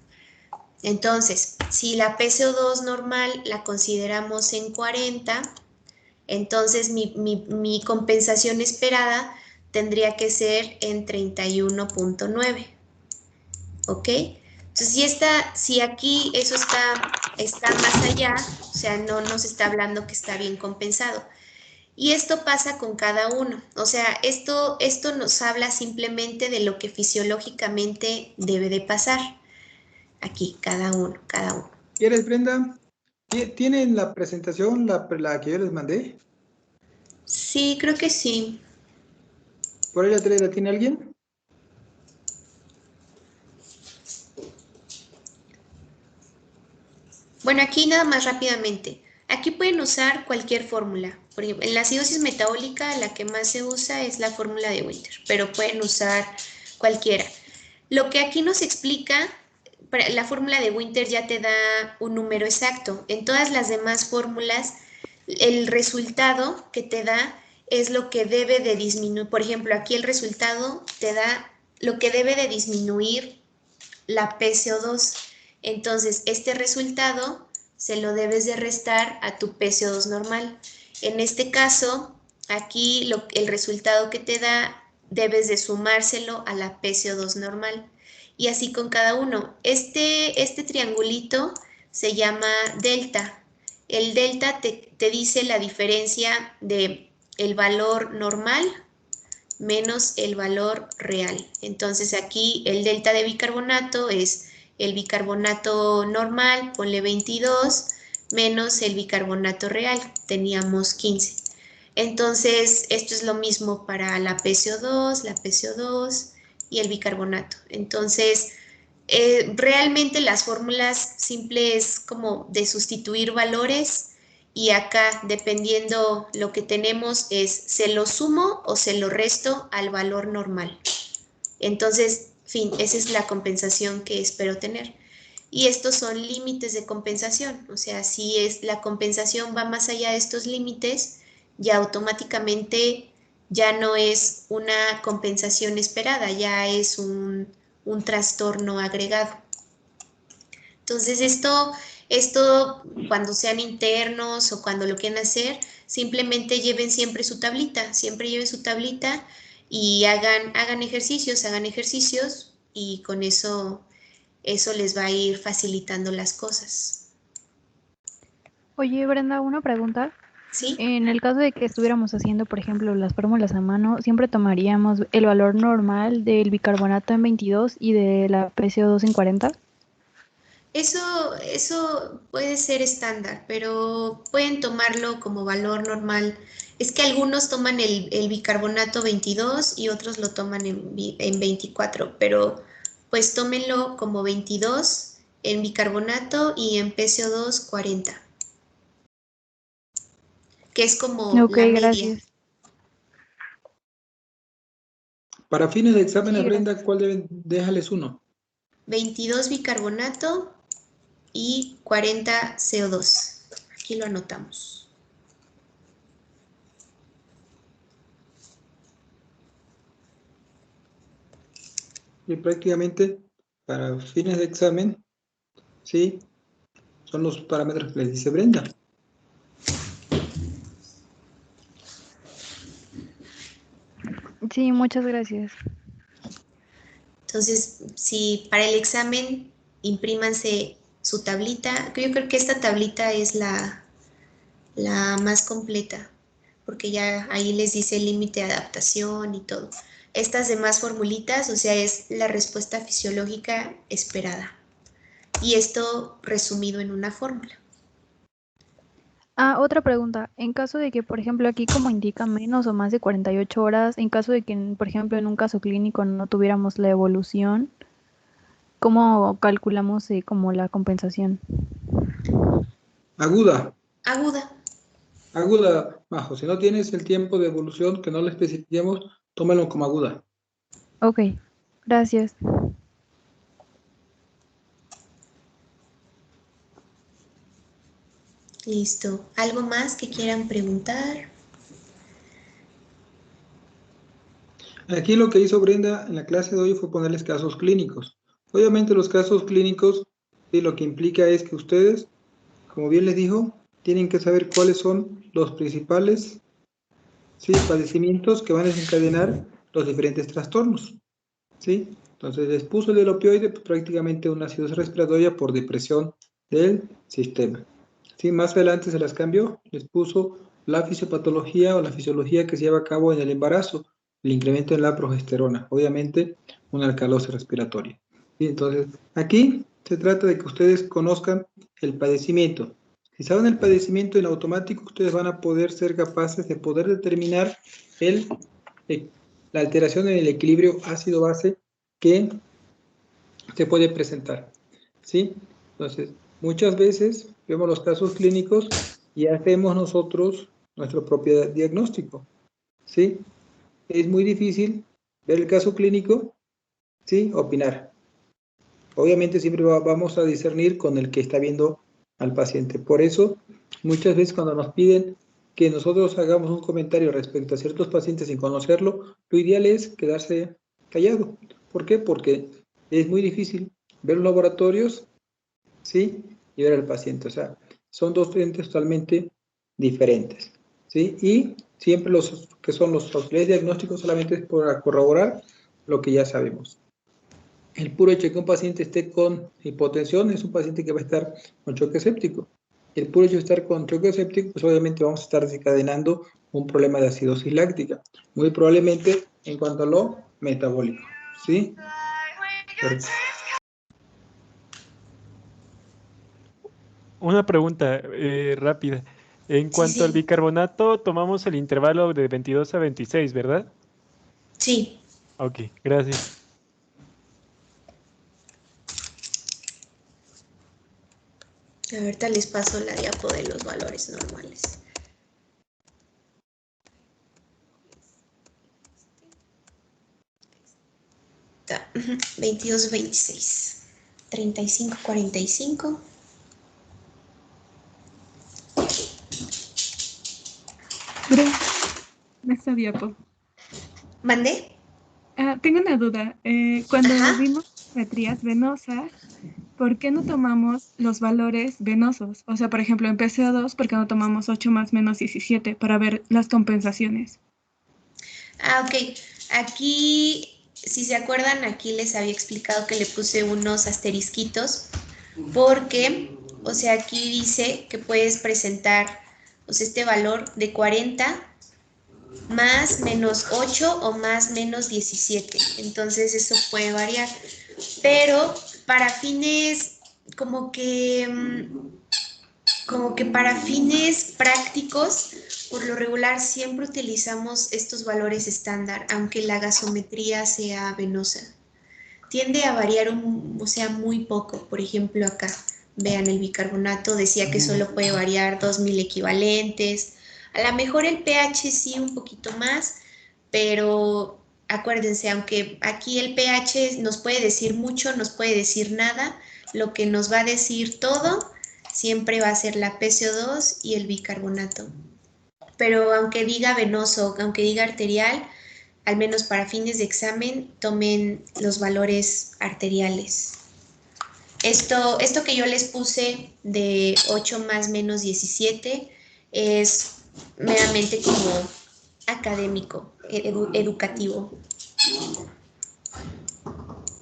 Entonces, si la PCO2 normal la consideramos en 40, entonces mi compensación esperada tendría que ser en 31.9. ¿Ok? Entonces, si aquí eso está más allá, o sea, no nos está hablando que está bien compensado. Y esto pasa con cada uno. O sea, esto nos habla simplemente de lo que fisiológicamente debe de pasar. Aquí, cada uno. ¿Quieres, Brenda? ¿Tienen la presentación, la que yo les mandé? Sí, creo que sí. ¿Por ahí la tiene alguien? Bueno, aquí nada más rápidamente. Aquí pueden usar cualquier fórmula. Por ejemplo, en la acidosis metabólica la que más se usa es la fórmula de Winter, pero pueden usar cualquiera. Lo que aquí nos explica, la fórmula de Winter ya te da un número exacto. En todas las demás fórmulas, el resultado que te da es lo que debe de disminuir. Por ejemplo, aquí el resultado te da lo que debe de disminuir la PCO2. Entonces, este resultado se lo debes de restar a tu PCO2 normal. En este caso, aquí el resultado que te da, debes de sumárselo a la PCO2 normal. Y así con cada uno. Este triangulito se llama delta. El delta te dice la diferencia de el valor normal menos el valor real. Entonces aquí el delta de bicarbonato es el bicarbonato normal, ponle 22, menos el bicarbonato real, teníamos 15. Entonces esto es lo mismo para la PCO2, y el bicarbonato. Entonces realmente las fórmulas simples como de sustituir valores. Y acá, dependiendo lo que tenemos, es se lo sumo o se lo resto al valor normal. Entonces, fin, esa es la compensación que espero tener. Y estos son límites de compensación. O sea, si la compensación va más allá de estos límites, ya automáticamente ya no es una compensación esperada, ya es un trastorno agregado. Entonces, esto cuando sean internos o cuando lo quieran hacer, simplemente lleven siempre su tablita, y hagan ejercicios y con eso les va a ir facilitando las cosas. Oye, Brenda, una pregunta. Sí. En el caso de que estuviéramos haciendo, por ejemplo, las fórmulas a mano, siempre tomaríamos el valor normal del bicarbonato en 22 y de la PCO2 en 40. Eso puede ser estándar, pero pueden tomarlo como valor normal. Es que algunos toman el bicarbonato 22 y otros lo toman en 24, pero pues tómenlo como 22 en bicarbonato y en PCO2 40, que es como la media. Gracias. Para fines de exámenes, Brenda, ¿cuál déjales uno? 22 bicarbonato y 40 CO2. Aquí lo anotamos. Y prácticamente para fines de examen, sí, son los parámetros que les dice Brenda. Sí, muchas gracias. Entonces, si para el examen imprímanse su tablita, yo creo que esta tablita es la más completa, porque ya ahí les dice el límite de adaptación y todo. Estas demás formulitas, o sea, es la respuesta fisiológica esperada. Y esto resumido en una fórmula. Otra pregunta. En caso de que, por ejemplo, aquí como indica menos o más de 48 horas, en caso de que, por ejemplo, en un caso clínico no tuviéramos la evolución, ¿cómo calculamos como la compensación? Aguda. Aguda, bajo. Si no tienes el tiempo de evolución que no le especifiquemos, tómalo como aguda. Ok, gracias. Listo. ¿Algo más que quieran preguntar? Aquí lo que hizo Brenda en la clase de hoy fue ponerles casos clínicos. Obviamente los casos clínicos, sí, lo que implica es que ustedes, como bien les dijo, tienen que saber cuáles son los principales padecimientos que van a desencadenar los diferentes trastornos. ¿Sí? Entonces les puso el del opioide, prácticamente una acidosis respiratoria por depresión del sistema. ¿Sí? Más adelante se las cambió, les puso la fisiopatología o la fisiología que se lleva a cabo en el embarazo, el incremento en la progesterona, obviamente una alcalosis respiratoria. ¿Sí? Entonces, aquí se trata de que ustedes conozcan el padecimiento. Si saben el padecimiento en automático, ustedes van a poder ser capaces de poder determinar la alteración en el equilibrio ácido-base que se puede presentar. ¿Sí? Entonces, muchas veces vemos los casos clínicos y hacemos nosotros nuestro propio diagnóstico. ¿Sí? Es muy difícil ver el caso clínico, ¿sí? Opinar. Obviamente siempre vamos a discernir con el que está viendo al paciente. Por eso, muchas veces cuando nos piden que nosotros hagamos un comentario respecto a ciertos pacientes sin conocerlo, lo ideal es quedarse callado. ¿Por qué? Porque es muy difícil ver los laboratorios, ¿sí? Y ver al paciente. O sea, son dos entes totalmente diferentes, ¿sí? Y siempre los que son los auxiliares diagnósticos solamente es para corroborar lo que ya sabemos. El puro hecho de que un paciente esté con hipotensión es un paciente que va a estar con choque séptico. El puro hecho de estar con choque séptico, pues obviamente vamos a estar desencadenando un problema de acidosis láctica, muy probablemente en cuanto a lo metabólico, ¿sí? Una pregunta rápida. En cuanto al bicarbonato, tomamos el intervalo de 22 a 26, ¿verdad? Sí. Ok, gracias. Ahorita les paso la diapo de los valores normales. Está, 22, 26, 35, 45. Esta diapo. ¿Mandé? Tengo una duda. Cuando vimos simetrías venosas, ¿por qué no tomamos los valores venosos? O sea, por ejemplo, en PCO2, ¿por qué no tomamos 8 más menos 17 para ver las compensaciones? Ok. Aquí, si se acuerdan, aquí les había explicado que le puse unos asterisquitos porque, o sea, aquí dice que puedes presentar, pues, este valor de 40 más menos 8 o más menos 17. Entonces eso puede variar. Pero para fines como que para fines prácticos, por lo regular siempre utilizamos estos valores estándar, aunque la gasometría sea venosa. Tiende a variar muy poco. Por ejemplo, acá, vean, el bicarbonato decía que solo puede variar 2000 equivalentes. A lo mejor el pH sí un poquito más, pero acuérdense, aunque aquí el pH nos puede decir mucho, nos puede decir nada, lo que nos va a decir todo siempre va a ser la PCO2 y el bicarbonato. Pero aunque diga venoso, aunque diga arterial, al menos para fines de examen, tomen los valores arteriales. Esto que yo les puse de 8 más menos 17 es meramente como académico, educativo.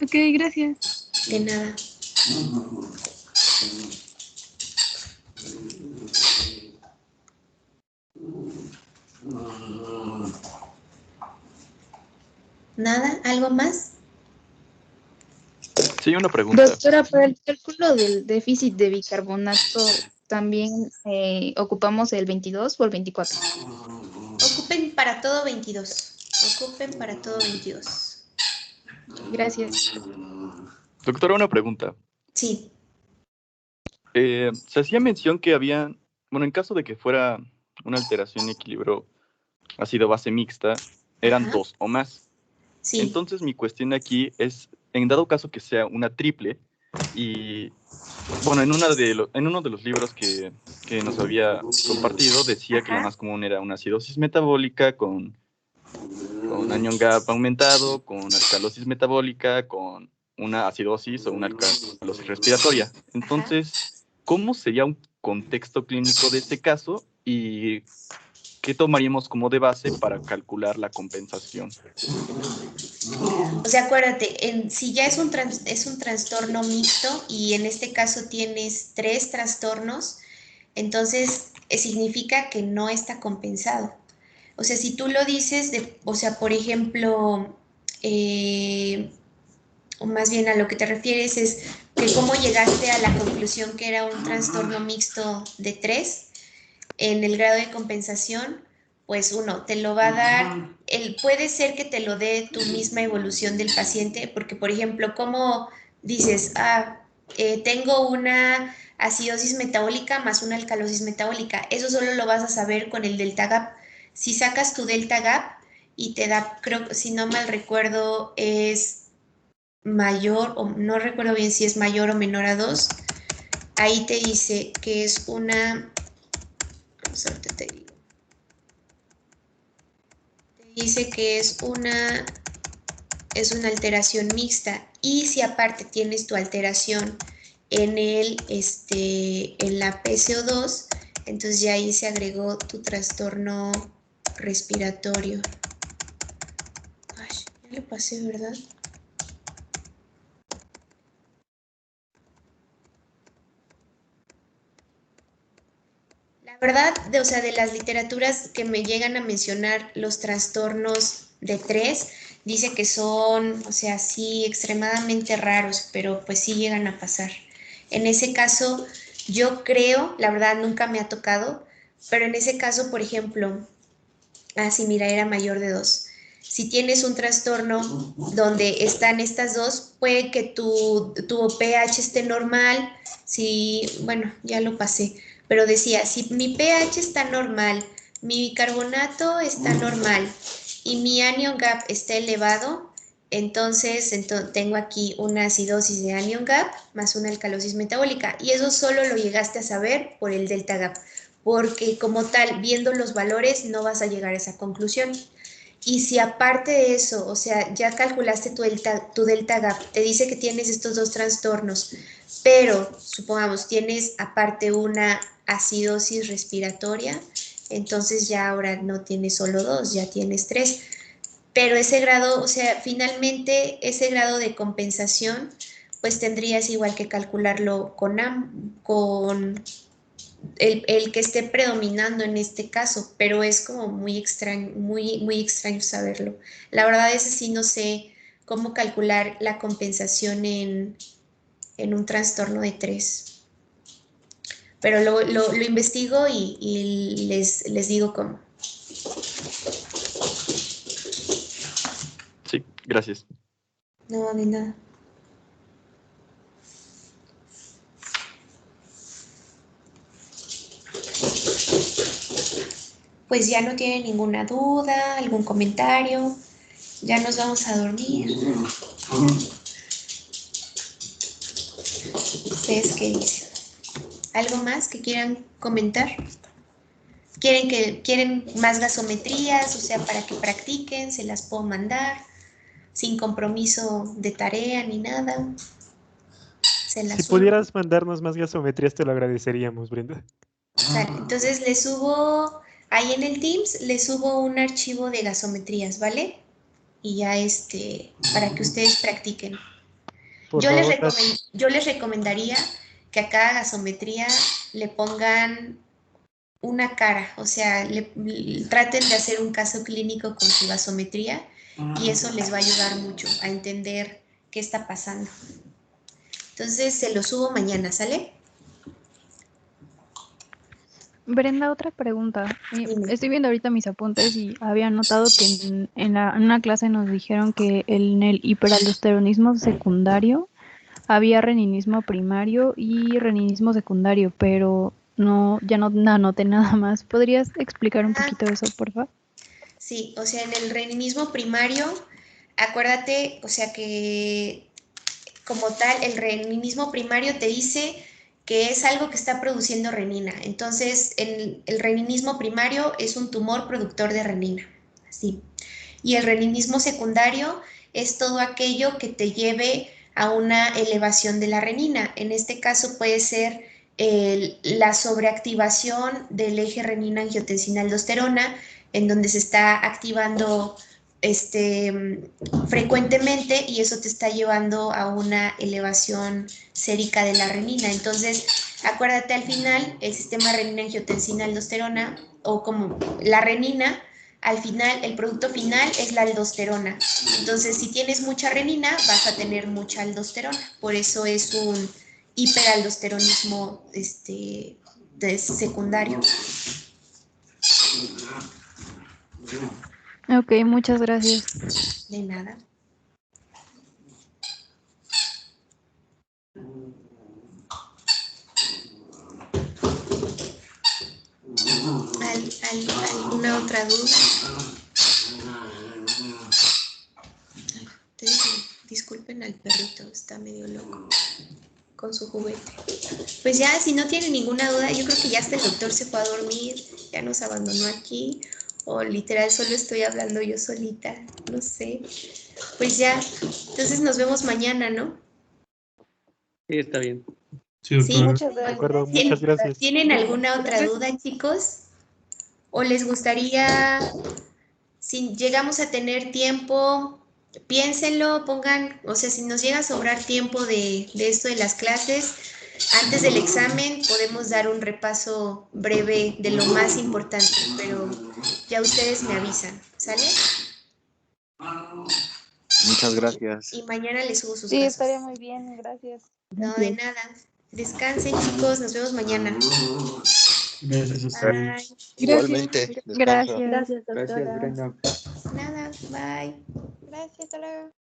Ok, gracias. De nada. ¿Nada? ¿Algo más? Sí, una pregunta. Doctora, para el cálculo del déficit de bicarbonato, ¿también ocupamos el 22 o el 24? Ocupen para todo 22. Ocupen para todo 22. Gracias. Doctora, una pregunta. Sí. Se hacía mención que había, bueno, en caso de que fuera una alteración de equilibrio ácido-base mixta, eran 2 o más. Sí. Entonces mi cuestión aquí es, en dado caso que sea una triple, y bueno, en uno de los libros que nos había compartido decía que la más común era una acidosis metabólica con anion gap aumentado, con alcalosis metabólica, con una acidosis o una alcalosis respiratoria. Entonces, ¿cómo sería un contexto clínico de este caso y qué tomaríamos como de base para calcular la compensación? O sea, acuérdate, si ya es un trastorno mixto y en este caso tienes 3 trastornos, Entonces, significa que no está compensado. O sea, si tú lo dices, o sea, por ejemplo, o más bien a lo que te refieres es que cómo llegaste a la conclusión que era un trastorno mixto de 3 en el grado de compensación, pues uno, te lo va a dar, puede ser que te lo dé tu misma evolución del paciente, porque por ejemplo, como dices, tengo una acidosis metabólica más una alcalosis metabólica, eso solo lo vas a saber con el delta gap. Si sacas tu delta gap y te da, creo que si no mal recuerdo, es mayor, o no recuerdo bien si es mayor o menor a 2, ahí te dice que es una, vamos a ver, te digo, te dice que es una alteración mixta, y si aparte tienes tu alteración en en la PCO2, entonces ya ahí se agregó tu trastorno respiratorio. Ay, ya le pasé, ¿verdad? La verdad, o sea, de las literaturas que me llegan a mencionar los trastornos de 3, dice que son, o sea, sí, extremadamente raros, pero pues sí llegan a pasar. En ese caso, yo creo, la verdad nunca me ha tocado, pero en ese caso, por ejemplo, sí, mira, era mayor de 2. Si tienes un trastorno donde están estas dos, puede que tu pH esté normal, si, bueno, ya lo pasé, pero decía, si mi pH está normal, mi bicarbonato está normal y mi anion gap está elevado, entonces tengo aquí una acidosis de anion gap más una alcalosis metabólica, y eso solo lo llegaste a saber por el delta gap, porque como tal, viendo los valores, no vas a llegar a esa conclusión. Y si aparte de eso, o sea, ya calculaste tu delta gap, te dice que tienes estos dos trastornos, pero supongamos tienes aparte una acidosis respiratoria, entonces ya ahora no tienes solo 2, ya tienes 3. Pero ese grado, o sea, finalmente ese grado de compensación, pues tendrías igual que calcularlo con el que esté predominando en este caso, pero es como muy extraño, muy extraño saberlo. La verdad es que sí no sé cómo calcular la compensación en un trastorno de 3. Pero lo investigo y les digo cómo. Sí, gracias. No, de nada. Pues ya no tienen ninguna duda, algún comentario. Ya nos vamos a dormir. ¿Ustedes qué dicen? ¿Algo más que quieran comentar? ¿Quieren más gasometrías? O sea, para que practiquen, se las puedo mandar sin compromiso de tarea ni nada. Se las Si subo. pudieras mandarnos más gasometrías, te lo agradeceríamos, Brenda. Sale. Entonces les subo, ahí en el Teams, les subo un archivo de gasometrías, ¿vale? Y ya para que ustedes practiquen. Por Yo favor, les recomendaría que a cada gasometría le pongan una cara, o sea, traten de hacer un caso clínico con su gasometría, y eso les va a ayudar mucho a entender qué está pasando. Entonces se lo subo mañana, ¿sale? Brenda, otra pregunta. Estoy viendo ahorita mis apuntes y había notado que en una clase nos dijeron que en el hiperaldosteronismo secundario había reninismo primario y reninismo secundario, pero ya no anoté nada más. ¿Podrías explicar un poquito eso, por favor? Sí, o sea, en el reninismo primario, acuérdate, o sea que como tal, el reninismo primario te dice que es algo que está produciendo renina. Entonces, el reninismo primario es un tumor productor de renina. Así. Y el reninismo secundario es todo aquello que te lleve a una elevación de la renina. En este caso puede ser la sobreactivación del eje renina-angiotensina-aldosterona, en donde se está activando frecuentemente y eso te está llevando a una elevación sérica de la renina. Entonces, acuérdate, al final, el sistema renina-angiotensina-aldosterona, o como la renina, al final, el producto final es la aldosterona. Entonces, si tienes mucha renina, vas a tener mucha aldosterona. Por eso es un hiperaldosteronismo secundario. Ok, muchas gracias. De nada. ¿Alguna otra duda? Disculpen al perrito, está medio loco con su juguete. Pues ya, si no tienen ninguna duda, yo creo que ya hasta el doctor se fue a dormir, ya nos abandonó aquí, o literal solo estoy hablando yo solita, no sé. Pues ya, entonces nos vemos mañana, ¿no? Sí, está bien. Sí, Sí, muchas gracias. De acuerdo, muchas gracias. ¿Tienen alguna otra duda, chicos? ¿O les gustaría, si llegamos a tener tiempo, piénsenlo, pongan, o sea, si nos llega a sobrar tiempo de esto de las clases, antes del examen podemos dar un repaso breve de lo más importante, pero ya ustedes me avisan, ¿sale? Muchas gracias. Y mañana les subo sus Sí, casos. estaría muy bien, gracias. No, de nada. Descansen, chicos, nos vemos mañana. Gracias. Bye. Igualmente. Gracias. Gracias, doctora. Gracias, Brenda. Nada, bye. Gracias, hasta luego.